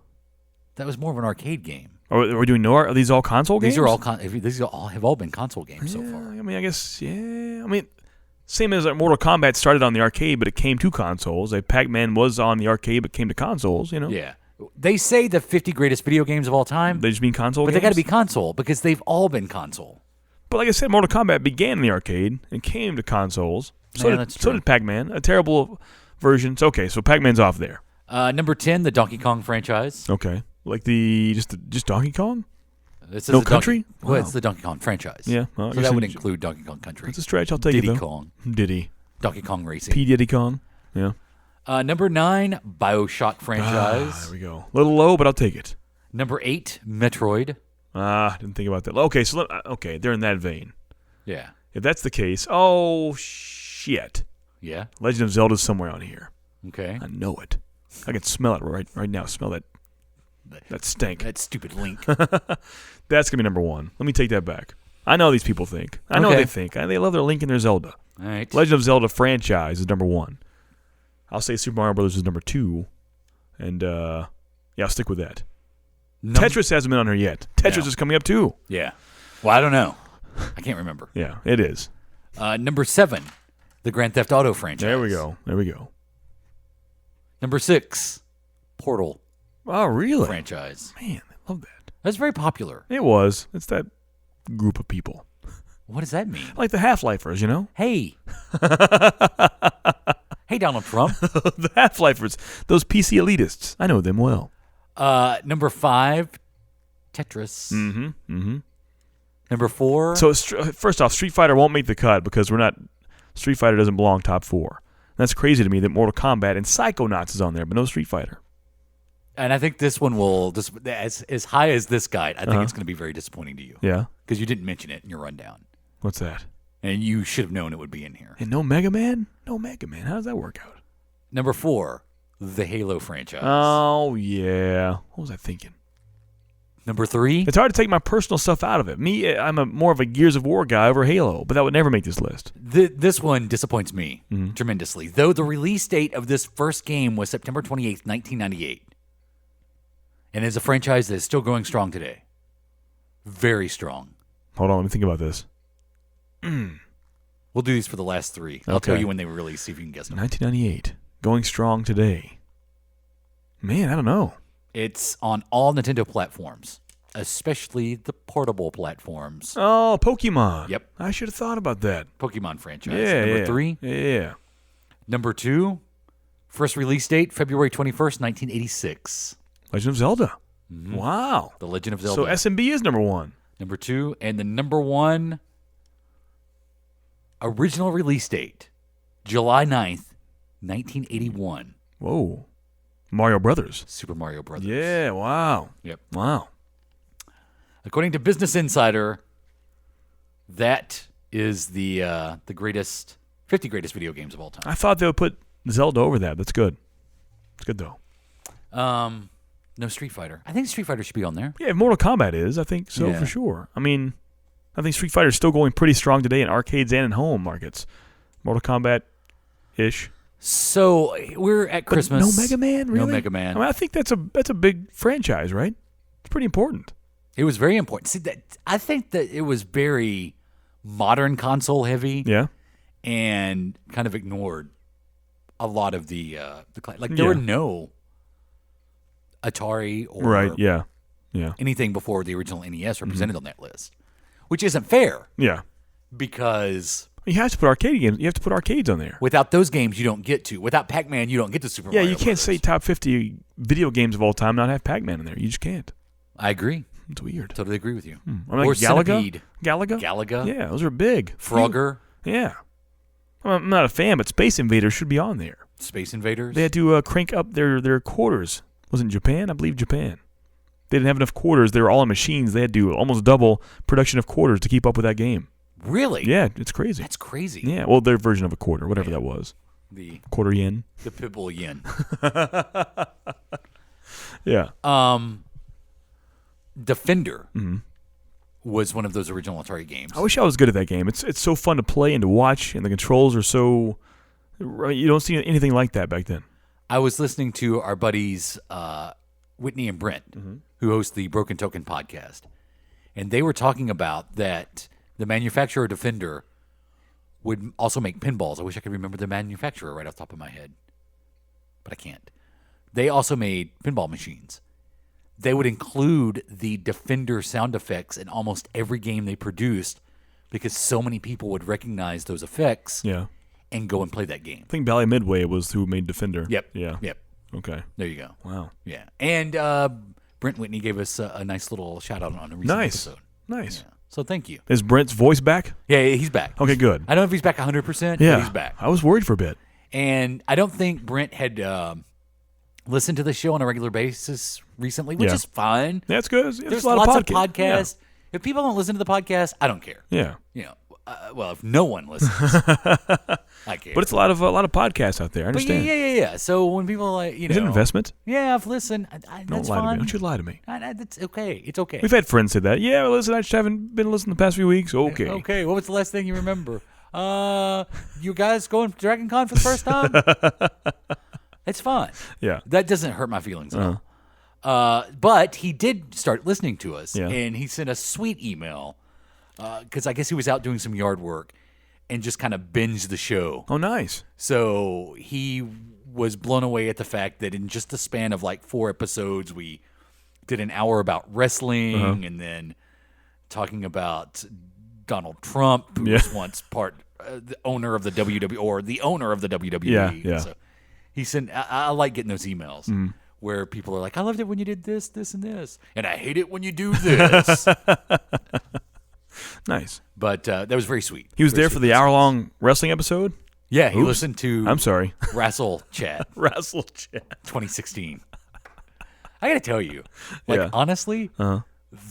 [SPEAKER 2] was more of an arcade game.
[SPEAKER 6] Are we doing Are these all console games?
[SPEAKER 2] These are all these have all been console games so far.
[SPEAKER 6] I mean, I guess same as Mortal Kombat started on the arcade, but it came to consoles. Pac-Man was on the arcade, but came to consoles.
[SPEAKER 2] Yeah. They say the 50 greatest video games of all time.
[SPEAKER 6] They just mean console
[SPEAKER 2] games?
[SPEAKER 6] But
[SPEAKER 2] they got to be console because they've all been console.
[SPEAKER 6] But like I said, Mortal Kombat began in the arcade and came to consoles. So did Pac-Man. A terrible version. It's okay, so Pac-Man's off there.
[SPEAKER 2] Number 10, the Donkey Kong franchise.
[SPEAKER 6] Okay. Like just Donkey Kong?
[SPEAKER 2] No
[SPEAKER 6] Country?
[SPEAKER 2] Well, it's the Donkey Kong franchise.
[SPEAKER 6] Yeah. Well,
[SPEAKER 2] so that would include Donkey Kong Country.
[SPEAKER 6] It's a stretch. I'll take
[SPEAKER 2] Diddy
[SPEAKER 6] it, though.
[SPEAKER 2] Kong.
[SPEAKER 6] Diddy.
[SPEAKER 2] Donkey Kong Racing.
[SPEAKER 6] P. Diddy Kong. Yeah.
[SPEAKER 2] Number 9, BioShock franchise.
[SPEAKER 6] There we go. A little low, but I'll take it.
[SPEAKER 2] Number 8, Metroid.
[SPEAKER 6] Didn't think about that. Okay, so they're in that vein.
[SPEAKER 2] Yeah.
[SPEAKER 6] If that's the case, shit.
[SPEAKER 2] Yeah.
[SPEAKER 6] Legend of Zelda's somewhere on here.
[SPEAKER 2] Okay.
[SPEAKER 6] I know it. I can smell it right now. Smell that stink.
[SPEAKER 2] That stupid Link.
[SPEAKER 6] That's gonna be number 1. Let me take that back. I know these people think. I know what they think. They love their Link and their Zelda.
[SPEAKER 2] All right.
[SPEAKER 6] Legend of Zelda franchise is number 1. I'll say Super Mario Brothers is number 2, and I'll stick with that. Tetris hasn't been on here yet. Tetris is coming up too.
[SPEAKER 2] Yeah. Well, I don't know. I can't remember.
[SPEAKER 6] Yeah, it is.
[SPEAKER 2] Number 7, the Grand Theft Auto franchise.
[SPEAKER 6] There we go.
[SPEAKER 2] Number 6, Portal
[SPEAKER 6] Oh, really?
[SPEAKER 2] franchise.
[SPEAKER 6] Man, I love that.
[SPEAKER 2] That's very popular.
[SPEAKER 6] It was. It's that group of people.
[SPEAKER 2] What does that mean?
[SPEAKER 6] Like the Half-Lifers, you know?
[SPEAKER 2] Hey. Hey, Donald Trump.
[SPEAKER 6] The Half-Lifers. Those PC elitists. I know them well.
[SPEAKER 2] Number 5, Tetris.
[SPEAKER 6] Mm-hmm.
[SPEAKER 2] Number 4.
[SPEAKER 6] So, first off, Street Fighter won't make the cut because we're not... Street Fighter doesn't belong top 4. That's crazy to me that Mortal Kombat and Psychonauts is on there, but no Street Fighter.
[SPEAKER 2] And I think this one will, as high as this guide, I think it's going to be very disappointing to you.
[SPEAKER 6] Yeah?
[SPEAKER 2] Because you didn't mention it in your rundown.
[SPEAKER 6] What's that?
[SPEAKER 2] And you should have known it would be in here.
[SPEAKER 6] And no Mega Man? No Mega Man. How does that work out?
[SPEAKER 2] Number 4, the Halo franchise.
[SPEAKER 6] Oh, yeah. What was I thinking?
[SPEAKER 2] Number 3.
[SPEAKER 6] It's hard to take my personal stuff out of it. Me, I'm more of a Gears of War guy over Halo, but that would never make this list.
[SPEAKER 2] This one disappoints me tremendously. Though the release date of this first game was September 28th, 1998. And is a franchise that is still going strong today. Very strong.
[SPEAKER 6] Hold on, let me think about this.
[SPEAKER 2] We'll do these for the last 3. I'll tell you when they were released, see if you can guess them.
[SPEAKER 6] 1998. Going strong today. Man, I don't know.
[SPEAKER 2] It's on all Nintendo platforms, especially the portable platforms.
[SPEAKER 6] Oh, Pokemon.
[SPEAKER 2] Yep.
[SPEAKER 6] I should have thought about that.
[SPEAKER 2] Pokemon franchise.
[SPEAKER 6] Yeah,
[SPEAKER 2] Number 3.
[SPEAKER 6] Yeah.
[SPEAKER 2] Number 2, first release date, February 21st, 1986.
[SPEAKER 6] Legend of Zelda. Wow.
[SPEAKER 2] The Legend of Zelda.
[SPEAKER 6] So SMB is number 1.
[SPEAKER 2] Number 2, and the number 1 original release date, July 9th, 1981.
[SPEAKER 6] Whoa. Mario Brothers.
[SPEAKER 2] Super Mario Brothers.
[SPEAKER 6] Yeah, wow.
[SPEAKER 2] Yep.
[SPEAKER 6] Wow.
[SPEAKER 2] According to Business Insider, that is the greatest 50 greatest video games of all time.
[SPEAKER 6] I thought they would put Zelda over that. That's good. It's good, though.
[SPEAKER 2] No Street Fighter. I think Street Fighter should be on there.
[SPEAKER 6] Yeah, if Mortal Kombat is, I think so
[SPEAKER 2] Yeah.
[SPEAKER 6] for sure. I mean, I think Street Fighter is still going pretty strong today in arcades and in home markets. Mortal Kombat-ish.
[SPEAKER 2] So we're at Christmas.
[SPEAKER 6] No Mega Man, really?
[SPEAKER 2] No Mega Man.
[SPEAKER 6] I mean, I think that's a big franchise, right? It's pretty important.
[SPEAKER 2] It was very important. See, I think that it was very modern console heavy.
[SPEAKER 6] Yeah.
[SPEAKER 2] And kind of ignored a lot of the there were no Atari or
[SPEAKER 6] Right, yeah.
[SPEAKER 2] anything before the original NES represented on that list, which isn't fair.
[SPEAKER 6] Yeah.
[SPEAKER 2] Because
[SPEAKER 6] you have to put arcade games. You have to put arcades on there.
[SPEAKER 2] Without those games, you don't get to. Without Pac-Man, you don't get to Super Mario.
[SPEAKER 6] Yeah, you can't say top 50 video games of all time and not have Pac-Man in there. You just can't.
[SPEAKER 2] I agree.
[SPEAKER 6] It's weird.
[SPEAKER 2] Totally agree with you.
[SPEAKER 6] I mean,
[SPEAKER 2] Or
[SPEAKER 6] like Galaga?
[SPEAKER 2] Centipede.
[SPEAKER 6] Galaga? Yeah, those are big.
[SPEAKER 2] Frogger.
[SPEAKER 6] Yeah. I'm not a fan, but Space Invaders should be on there.
[SPEAKER 2] Space Invaders.
[SPEAKER 6] They had to crank up their quarters. Wasn't Japan? I believe Japan. They didn't have enough quarters. They were all on machines. They had to almost double production of quarters to keep up with that game.
[SPEAKER 2] Really?
[SPEAKER 6] Yeah, it's crazy.
[SPEAKER 2] That's crazy.
[SPEAKER 6] Yeah, well, their version of a quarter, whatever that was.
[SPEAKER 2] The
[SPEAKER 6] quarter yen.
[SPEAKER 2] The Pitbull yen.
[SPEAKER 6] Yeah.
[SPEAKER 2] Defender was one of those original Atari games.
[SPEAKER 6] I wish I was good at that game. It's so fun to play and to watch, and the controls are so... You don't see anything like that back then.
[SPEAKER 2] I was listening to our buddies Whitney and Brent, who host the Broken Token podcast, and they were talking about that the manufacturer Defender would also make pinballs. I wish I could remember the manufacturer right off the top of my head, but I can't. They also made pinball machines. They would include the Defender sound effects in almost every game they produced because so many people would recognize those effects and go and play that game.
[SPEAKER 6] I think Bally Midway was who made Defender.
[SPEAKER 2] Yep.
[SPEAKER 6] Yeah.
[SPEAKER 2] Yep.
[SPEAKER 6] Okay.
[SPEAKER 2] There you go.
[SPEAKER 6] Wow.
[SPEAKER 2] Yeah. And Brent Whitney gave us a nice little shout out on a recent episode.
[SPEAKER 6] Nice.
[SPEAKER 2] Yeah. So thank you.
[SPEAKER 6] Is Brent's voice back?
[SPEAKER 2] Yeah, he's back.
[SPEAKER 6] Okay, good.
[SPEAKER 2] I don't know if he's back 100%,
[SPEAKER 6] Yeah.
[SPEAKER 2] but he's back.
[SPEAKER 6] I was worried for a bit.
[SPEAKER 2] And I don't think Brent had listened to the show on a regular basis recently, which is fine.
[SPEAKER 6] Yeah, it's good.
[SPEAKER 2] There's
[SPEAKER 6] a lot
[SPEAKER 2] lots
[SPEAKER 6] of
[SPEAKER 2] podcasts. If people don't listen to the podcast, I don't care.
[SPEAKER 6] Yeah.
[SPEAKER 2] You know, well, if no one listens, I care.
[SPEAKER 6] But it's a lot of podcasts out there. I
[SPEAKER 2] But
[SPEAKER 6] understand.
[SPEAKER 2] yeah. So when people like, you know,
[SPEAKER 6] Is it an investment?
[SPEAKER 2] Yeah, I've listened.
[SPEAKER 6] Don't
[SPEAKER 2] That's
[SPEAKER 6] lie to
[SPEAKER 2] fine.
[SPEAKER 6] me. Don't you lie to me.
[SPEAKER 2] That's okay. It's okay.
[SPEAKER 6] We've had friends say that. Yeah, well, listen, I just haven't been listening the past few weeks. Okay.
[SPEAKER 2] Okay. What was the last thing you remember? You guys going to Dragon Con for the first time? It's fine.
[SPEAKER 6] Yeah.
[SPEAKER 2] That doesn't hurt my feelings at all. But he did start listening to us,
[SPEAKER 6] Yeah.
[SPEAKER 2] and he sent a sweet email because I guess he was out doing some yard work, and just kind of binge the show.
[SPEAKER 6] Oh, nice.
[SPEAKER 2] So he was blown away at the fact that in just the span of like 4 episodes, we did an hour about wrestling and then talking about Donald Trump, who was once the owner of the WWE or the owner of the WWE.
[SPEAKER 6] Yeah.
[SPEAKER 2] So he sent. I like getting those emails where people are like, "I loved it when you did this, this, and this, and I hate it when you do this."
[SPEAKER 6] Nice.
[SPEAKER 2] But that was very sweet.
[SPEAKER 6] He was there for the hour-long wrestling episode?
[SPEAKER 2] Yeah, he listened to.
[SPEAKER 6] I'm sorry.
[SPEAKER 2] Wrestle Chat.
[SPEAKER 6] Wrestle Chat
[SPEAKER 2] 2016. I got to tell you, honestly,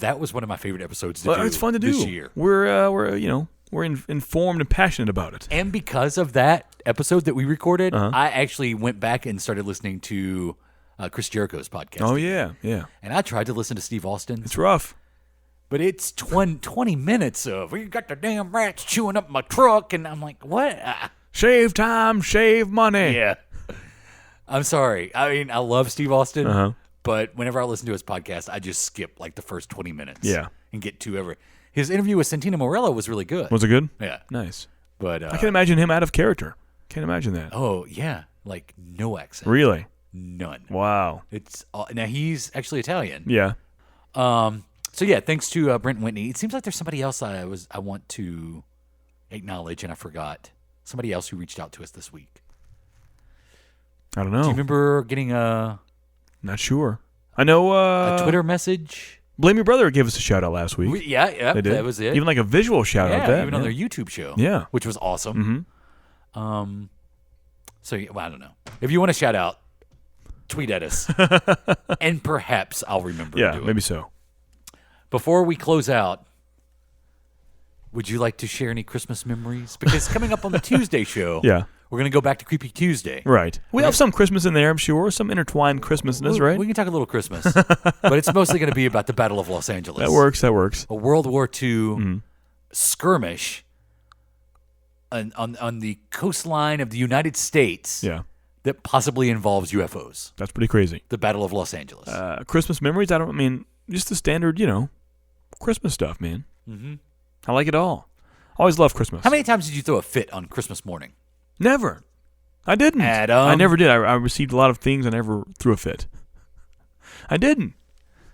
[SPEAKER 2] that was one of my favorite episodes to do.
[SPEAKER 6] It's fun to do
[SPEAKER 2] this year.
[SPEAKER 6] We're informed and passionate about it.
[SPEAKER 2] And because of that episode that we recorded, I actually went back and started listening to Chris Jericho's podcast.
[SPEAKER 6] Oh yeah.
[SPEAKER 2] And I tried to listen to Steve Austin.
[SPEAKER 6] It's rough.
[SPEAKER 2] But it's 20 minutes of, we got the damn rats chewing up my truck, and I'm like, what?
[SPEAKER 6] Shave time, shave money.
[SPEAKER 2] Yeah. I'm sorry. I mean, I love Steve Austin, but whenever I listen to his podcast, I just skip like the first 20 minutes.
[SPEAKER 6] Yeah.
[SPEAKER 2] And get to every. His interview with Santino Morello was really good.
[SPEAKER 6] Was it good?
[SPEAKER 2] Yeah.
[SPEAKER 6] Nice.
[SPEAKER 2] But
[SPEAKER 6] I can imagine him out of character. Can't imagine that.
[SPEAKER 2] Oh, yeah. Like no accent.
[SPEAKER 6] Really?
[SPEAKER 2] None.
[SPEAKER 6] Wow.
[SPEAKER 2] It's now he's actually Italian.
[SPEAKER 6] Yeah.
[SPEAKER 2] So yeah, thanks to Brent Whitney. It seems like there's somebody else I want to acknowledge, and I forgot. Somebody else who reached out to us this week.
[SPEAKER 6] I don't know.
[SPEAKER 2] Do you remember getting a?
[SPEAKER 6] Not sure. I know
[SPEAKER 2] a Twitter message.
[SPEAKER 6] Blame Your Brother gave us a shout out last week.
[SPEAKER 2] Yeah,
[SPEAKER 6] they did.
[SPEAKER 2] That was it.
[SPEAKER 6] Even like a visual shout out.
[SPEAKER 2] Yeah, even on their YouTube show.
[SPEAKER 6] Yeah,
[SPEAKER 2] which was awesome. So I don't know. If you want to shout out, tweet at us, and perhaps I'll remember.
[SPEAKER 6] Yeah,
[SPEAKER 2] to do
[SPEAKER 6] maybe
[SPEAKER 2] it.
[SPEAKER 6] so.
[SPEAKER 2] Before we close out, would you like to share any Christmas memories? Because coming up on the Tuesday show, we're going to go back to Creepy Tuesday.
[SPEAKER 6] Right. We have some Christmas in there, I'm sure. Some intertwined Christmasness, right?
[SPEAKER 2] We can talk a little Christmas. But it's mostly going to be about the Battle of Los Angeles.
[SPEAKER 6] That works.
[SPEAKER 2] A World War II skirmish on the coastline of the United States that possibly involves UFOs.
[SPEAKER 6] That's pretty crazy.
[SPEAKER 2] The Battle of Los Angeles.
[SPEAKER 6] Christmas memories? Just the standard, Christmas stuff, man. Mm-hmm. I like it all. Always love Christmas.
[SPEAKER 2] How many times did you throw a fit on Christmas morning?
[SPEAKER 6] Never. I didn't.
[SPEAKER 2] Adam.
[SPEAKER 6] I never did. I received a lot of things. I never threw a fit. I didn't.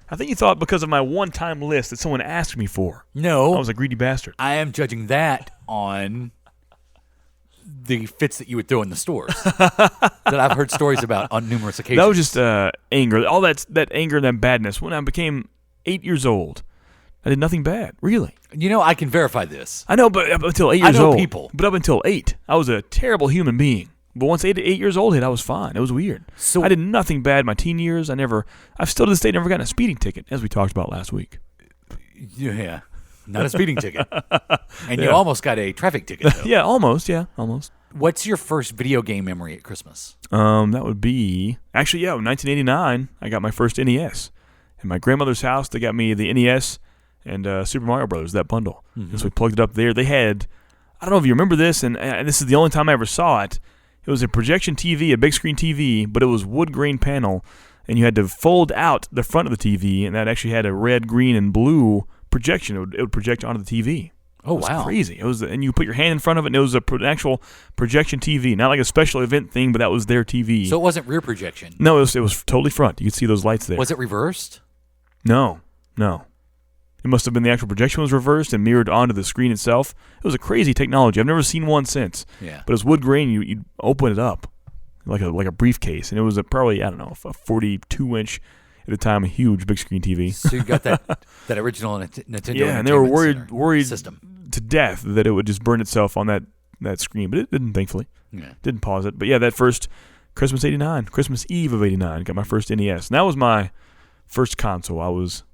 [SPEAKER 6] I think you thought because of my one-time list that someone asked me for.
[SPEAKER 2] No.
[SPEAKER 6] I was a greedy bastard.
[SPEAKER 2] I am judging that on the fits that you would throw in the stores that I've heard stories about on numerous occasions.
[SPEAKER 6] That was just anger. All that anger and that badness. When I became 8 years old, I did nothing bad, really.
[SPEAKER 2] I can verify this.
[SPEAKER 6] I know, but up until 8 years old.
[SPEAKER 2] I know people.
[SPEAKER 6] But up until 8, I was a terrible human being. But once 8 years old hit, I was fine. It was weird. So I did nothing bad in my teen years. I've still to this day never gotten a speeding ticket, as we talked about last week.
[SPEAKER 2] Yeah. Not a speeding ticket. And you almost got a traffic ticket, though.
[SPEAKER 6] Yeah, almost.
[SPEAKER 2] What's your first video game memory at Christmas?
[SPEAKER 6] That would be... Actually, in 1989, I got my first NES. In my grandmother's house, they got me the NES and Super Mario Brothers, that bundle. Mm-hmm. So we plugged it up there. They had... I don't know if you remember this, and this is the only time I ever saw it. It was a projection TV, a big screen TV, but it was wood grain panel, and you had to fold out the front of the TV, and that actually had a red, green, and blue projection. It would project onto the TV.
[SPEAKER 2] Oh,
[SPEAKER 6] it was
[SPEAKER 2] wow.
[SPEAKER 6] Crazy. It was, and you put your hand in front of it, and it was an actual projection TV. Not like a special event thing, but that was their TV.
[SPEAKER 2] So it wasn't rear projection?
[SPEAKER 6] No, it was totally front. You could see those lights there.
[SPEAKER 2] Was it reversed?
[SPEAKER 6] No. It must have been the actual projection was reversed and mirrored onto the screen itself. It was a crazy technology. I've never seen one since.
[SPEAKER 2] Yeah.
[SPEAKER 6] But it was wood grain. You'd open it up like a briefcase, and it was probably, I don't know, a 42-inch at the time, a huge big screen TV.
[SPEAKER 2] So you got that original Nintendo.
[SPEAKER 6] Yeah, and they were worried
[SPEAKER 2] system
[SPEAKER 6] to death that it would just burn itself on that screen, but it didn't, thankfully.
[SPEAKER 2] Yeah.
[SPEAKER 6] Didn't pause it. But yeah, that first Christmas Eve of 89, got my first NES. And that was my first console. I was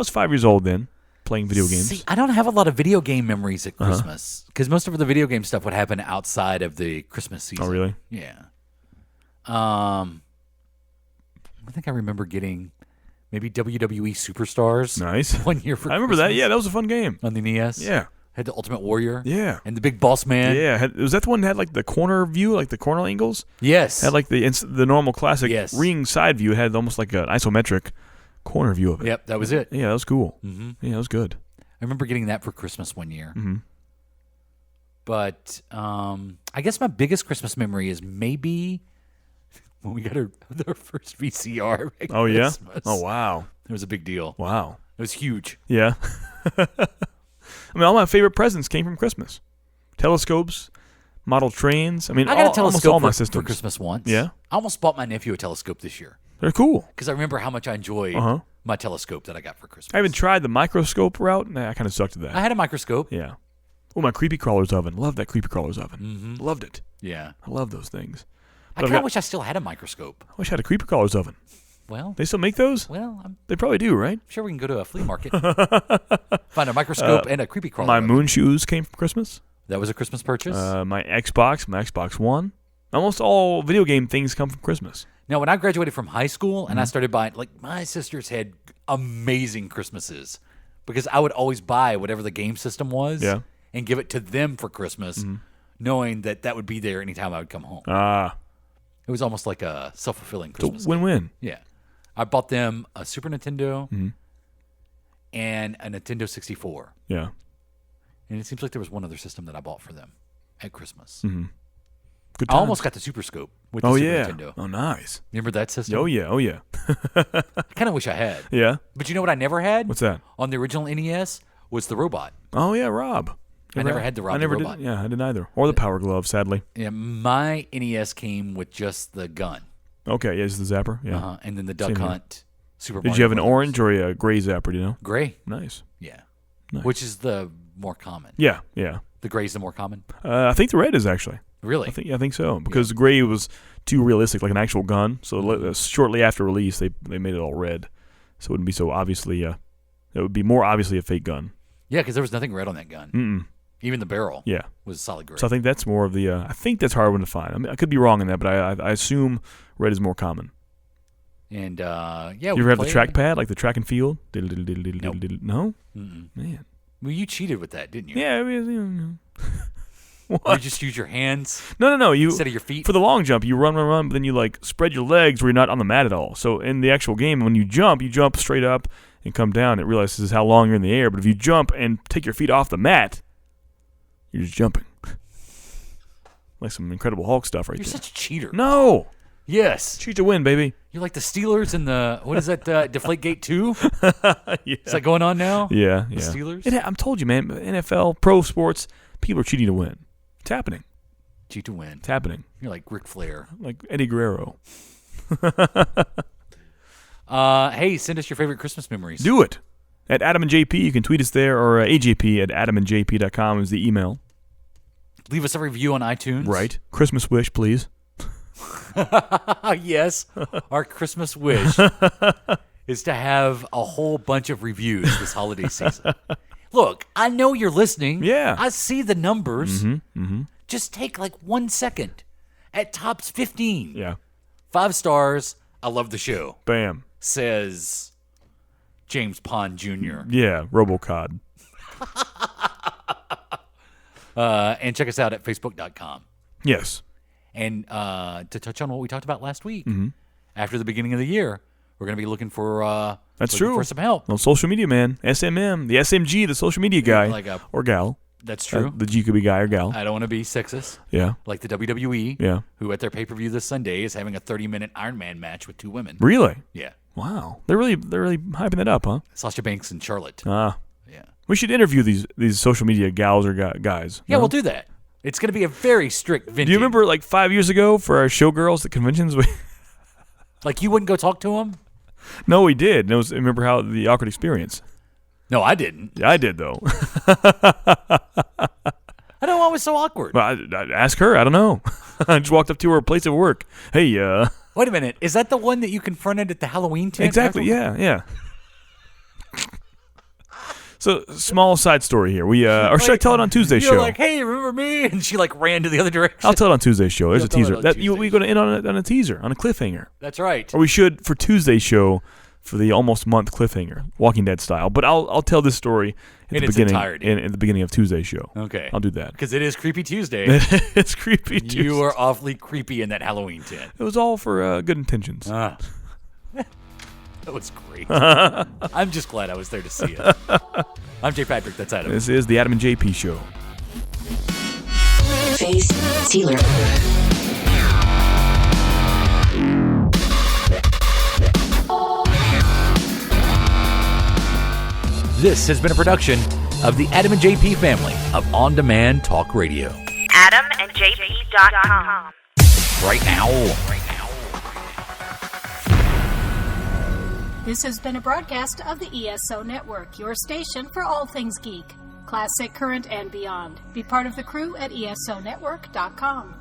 [SPEAKER 6] 5 years old then, playing video games.
[SPEAKER 2] See, I don't have a lot of video game memories at Christmas because most of the video game stuff would happen outside of the Christmas season.
[SPEAKER 6] Oh, really?
[SPEAKER 2] Yeah. I think I remember getting maybe WWE Superstars.
[SPEAKER 6] Nice.
[SPEAKER 2] 1 year for
[SPEAKER 6] I remember
[SPEAKER 2] Christmas
[SPEAKER 6] that. Yeah, that was a fun game.
[SPEAKER 2] On the NES.
[SPEAKER 6] Yeah.
[SPEAKER 2] Had the Ultimate Warrior.
[SPEAKER 6] Yeah.
[SPEAKER 2] And the Big Boss Man.
[SPEAKER 6] Yeah. Was that the one that had like the corner view, like the corner angles?
[SPEAKER 2] Yes.
[SPEAKER 6] Had like the normal classic ring side view. It had almost like an isometric corner view of it.
[SPEAKER 2] Yep, that was it.
[SPEAKER 6] Yeah, that was cool.
[SPEAKER 2] Mm-hmm.
[SPEAKER 6] Yeah, that was good.
[SPEAKER 2] I remember getting that for Christmas one year.
[SPEAKER 6] Mm-hmm.
[SPEAKER 2] But I guess my biggest Christmas memory is maybe when we got our first VCR. At
[SPEAKER 6] Oh, yeah?
[SPEAKER 2] Christmas.
[SPEAKER 6] Oh, wow.
[SPEAKER 2] It was a big deal.
[SPEAKER 6] Wow.
[SPEAKER 2] It was huge.
[SPEAKER 6] Yeah. I mean, all my favorite presents came from Christmas. Telescopes, model trains. I mean,
[SPEAKER 2] I got a
[SPEAKER 6] almost all
[SPEAKER 2] telescope
[SPEAKER 6] my
[SPEAKER 2] for
[SPEAKER 6] systems.
[SPEAKER 2] Christmas once.
[SPEAKER 6] Yeah?
[SPEAKER 2] I almost bought my nephew a telescope this year
[SPEAKER 6] They're cool.
[SPEAKER 2] because I remember how much I enjoyed
[SPEAKER 6] Uh-huh.
[SPEAKER 2] my telescope that I got for Christmas.
[SPEAKER 6] I haven't tried the microscope route. Nah, I kind of sucked at that.
[SPEAKER 2] I had a microscope.
[SPEAKER 6] Yeah. Oh, my creepy crawlers oven. Loved that creepy crawlers oven. Loved it.
[SPEAKER 2] Yeah.
[SPEAKER 6] I love those things.
[SPEAKER 2] I
[SPEAKER 6] But I've
[SPEAKER 2] kind of
[SPEAKER 6] got-
[SPEAKER 2] wish I still had a microscope.
[SPEAKER 6] I wish I had a creepy crawlers oven.
[SPEAKER 2] Well,
[SPEAKER 6] They still make those?
[SPEAKER 2] I'm
[SPEAKER 6] They probably do, right?
[SPEAKER 2] sure we can go to a flea market, find a microscope and a creepy crawler.
[SPEAKER 6] My
[SPEAKER 2] oven.
[SPEAKER 6] moon shoes came from Christmas.
[SPEAKER 2] That was a Christmas purchase.
[SPEAKER 6] My Xbox One. Almost all video game things come from Christmas.
[SPEAKER 2] Now, when I graduated from high school
[SPEAKER 6] Mm-hmm.
[SPEAKER 2] and I started buying, like, my sisters had amazing Christmases because I would always buy whatever the game system was
[SPEAKER 6] Yeah.
[SPEAKER 2] and give it to them for Christmas, knowing that that would be there anytime I would come home. It was almost like a self-fulfilling
[SPEAKER 6] So
[SPEAKER 2] Christmas.
[SPEAKER 6] win-win.
[SPEAKER 2] Yeah. I bought them a Super Nintendo
[SPEAKER 6] Mm-hmm.
[SPEAKER 2] and a Nintendo 64.
[SPEAKER 6] Yeah.
[SPEAKER 2] And it seems like there was one other system that I bought for them at Christmas.
[SPEAKER 6] Good
[SPEAKER 2] I
[SPEAKER 6] times.
[SPEAKER 2] almost got the Super Scope with the
[SPEAKER 6] Oh,
[SPEAKER 2] Super
[SPEAKER 6] yeah.
[SPEAKER 2] Nintendo.
[SPEAKER 6] Oh, nice.
[SPEAKER 2] Remember that system?
[SPEAKER 6] Oh, yeah. Oh, yeah.
[SPEAKER 2] I kind of wish I had.
[SPEAKER 6] Yeah.
[SPEAKER 2] But you know what I never had?
[SPEAKER 6] What's that?
[SPEAKER 2] On the original NES was the robot.
[SPEAKER 6] Oh, yeah, Rob.
[SPEAKER 2] I never had the Rob
[SPEAKER 6] I
[SPEAKER 2] the
[SPEAKER 6] never
[SPEAKER 2] robot.
[SPEAKER 6] did. Yeah, I didn't either. Or the Power Glove, sadly.
[SPEAKER 2] Yeah, my NES came with just the gun.
[SPEAKER 6] Okay, yeah, it's the zapper. Yeah.
[SPEAKER 2] Uh-huh. And then the Duck
[SPEAKER 6] Same here.
[SPEAKER 2] Hunt Super
[SPEAKER 6] Did
[SPEAKER 2] Mario
[SPEAKER 6] you have an
[SPEAKER 2] Brothers.
[SPEAKER 6] orange or a gray zapper, do you know?
[SPEAKER 2] Gray?
[SPEAKER 6] Nice.
[SPEAKER 2] Yeah.
[SPEAKER 6] Nice.
[SPEAKER 2] Which is the more common.
[SPEAKER 6] Yeah, yeah.
[SPEAKER 2] The gray's the more common?
[SPEAKER 6] I think the red is actually.
[SPEAKER 2] Really?
[SPEAKER 6] I think so. Because the gray was too realistic, like an actual gun. So shortly after release, they made it all red. So it wouldn't be so obviously, it would be more obviously a fake gun.
[SPEAKER 2] Yeah, because there was nothing red on that gun.
[SPEAKER 6] Mm-mm.
[SPEAKER 2] Even the barrel
[SPEAKER 6] Yeah.
[SPEAKER 2] was solid gray.
[SPEAKER 6] So I think that's more of the, I think that's hard one to find. I mean, I could be wrong in that, but I assume red is more common.
[SPEAKER 2] And, yeah.
[SPEAKER 6] You
[SPEAKER 2] we
[SPEAKER 6] ever have the
[SPEAKER 2] played-
[SPEAKER 6] trackpad, like the track and field? No?
[SPEAKER 2] Mm-mm.
[SPEAKER 6] Man.
[SPEAKER 2] Well, you cheated with that, didn't you?
[SPEAKER 6] Yeah, I mean,
[SPEAKER 2] Or you just use your hands
[SPEAKER 6] No. You
[SPEAKER 2] instead of your feet?
[SPEAKER 6] for the long jump, you run, but then you like spread your legs where you're not on the mat at all. So in the actual game, when you jump straight up and come down. It realizes how long you're in the air. But if you jump and take your feet off the mat, you're just jumping. Like some Incredible Hulk stuff right
[SPEAKER 2] You're
[SPEAKER 6] there.
[SPEAKER 2] such a cheater.
[SPEAKER 6] No.
[SPEAKER 2] Yes.
[SPEAKER 6] Cheat to win, baby.
[SPEAKER 2] You're like the Steelers in the, what is that, Deflategate 2?
[SPEAKER 6] Yeah.
[SPEAKER 2] Is that going on now?
[SPEAKER 6] Yeah,
[SPEAKER 2] The
[SPEAKER 6] yeah.
[SPEAKER 2] Steelers?
[SPEAKER 6] I'm told you, man. NFL, pro sports, people are cheating to win. It's happening.
[SPEAKER 2] Cheat to win.
[SPEAKER 6] It's happening.
[SPEAKER 2] You're like Ric Flair.
[SPEAKER 6] Like Eddie Guerrero.
[SPEAKER 2] Hey, send us your favorite Christmas memories.
[SPEAKER 6] Do it. At Adam and JP, you can tweet us there, or AJP at adamandjp.com is the email.
[SPEAKER 2] Leave us a review on iTunes.
[SPEAKER 6] Right. Christmas wish, please.
[SPEAKER 2] Yes. Our Christmas wish is to have a whole bunch of reviews this holiday season. Look, I know you're listening.
[SPEAKER 6] Yeah.
[SPEAKER 2] I see the numbers.
[SPEAKER 6] Mm-hmm.
[SPEAKER 2] Just take like 1 second. At tops 15.
[SPEAKER 6] Yeah.
[SPEAKER 2] 5 stars. I love the show.
[SPEAKER 6] Bam.
[SPEAKER 2] Says James Pond Jr.
[SPEAKER 6] Yeah. Robocod.
[SPEAKER 2] And check us out at facebook.com.
[SPEAKER 6] Yes.
[SPEAKER 2] And to touch on what we talked about last week,
[SPEAKER 6] Mm-hmm.
[SPEAKER 2] after the beginning of the year, we're going to be looking for
[SPEAKER 6] That's
[SPEAKER 2] looking
[SPEAKER 6] true.
[SPEAKER 2] for some help.
[SPEAKER 6] On social media, man. SMM. The SMG, the social media guy.
[SPEAKER 2] Like a-
[SPEAKER 6] or gal.
[SPEAKER 2] That's true.
[SPEAKER 6] The G could be guy or gal.
[SPEAKER 2] I don't want to be sexist.
[SPEAKER 6] Yeah.
[SPEAKER 2] Like the WWE,
[SPEAKER 6] Yeah.
[SPEAKER 2] who at their pay-per-view this Sunday is having a 30-minute Iron Man match with 2 women.
[SPEAKER 6] Really?
[SPEAKER 2] Yeah.
[SPEAKER 6] Wow. They're really hyping that up, huh?
[SPEAKER 2] Sasha Banks and Charlotte.
[SPEAKER 6] Ah.
[SPEAKER 2] Yeah.
[SPEAKER 6] We should interview these social media gals or guys.
[SPEAKER 2] Yeah,
[SPEAKER 6] no?
[SPEAKER 2] we'll do that. It's going to be a very strict vintage.
[SPEAKER 6] Do you remember like 5 years ago for our showgirls at conventions?
[SPEAKER 2] Like you wouldn't go talk to them?
[SPEAKER 6] No, we did. Remember how the awkward experience?
[SPEAKER 2] No, I didn't.
[SPEAKER 6] Yeah, I did though.
[SPEAKER 2] I don't know why it was so awkward.
[SPEAKER 6] Well, I ask her. I don't know. I just walked up to her place of work. Hey,
[SPEAKER 2] Wait a minute. Is that the one that you confronted at the Halloween tent?
[SPEAKER 6] exactly. Yeah. So, small side story here. We or should I tell it on Tuesday's
[SPEAKER 2] You're
[SPEAKER 6] show?
[SPEAKER 2] like, hey, remember me? And she like ran to the other direction.
[SPEAKER 6] I'll tell it on Tuesday's show. There's
[SPEAKER 2] You'll
[SPEAKER 6] a
[SPEAKER 2] tell it
[SPEAKER 6] teaser.
[SPEAKER 2] on
[SPEAKER 6] We're
[SPEAKER 2] Tuesday's
[SPEAKER 6] going to end on a teaser, on a cliffhanger.
[SPEAKER 2] That's right.
[SPEAKER 6] Or we should for Tuesday's show for the almost month cliffhanger, Walking Dead style. But I'll tell this story
[SPEAKER 2] In
[SPEAKER 6] at
[SPEAKER 2] its
[SPEAKER 6] the beginning.
[SPEAKER 2] entirety.
[SPEAKER 6] At the beginning of Tuesday's show.
[SPEAKER 2] Okay.
[SPEAKER 6] I'll do that.
[SPEAKER 2] Because it is Creepy Tuesday.
[SPEAKER 6] It's creepy. Tuesday.
[SPEAKER 2] You are awfully creepy in that Halloween tent.
[SPEAKER 6] It was all for good intentions.
[SPEAKER 2] That was great. I'm just glad I was there to see it. I'm Jay Patrick. That's Adam.
[SPEAKER 6] This is the Adam and JP show.
[SPEAKER 11] Face Sealer.
[SPEAKER 2] This has been a production of the Adam and JP family of on-demand talk radio.
[SPEAKER 5] AdamandJP.com.
[SPEAKER 2] Right now.
[SPEAKER 12] This has been a broadcast of the ESO Network, your station for all things geek, classic, current, and beyond. Be part of the crew at ESONetwork.com.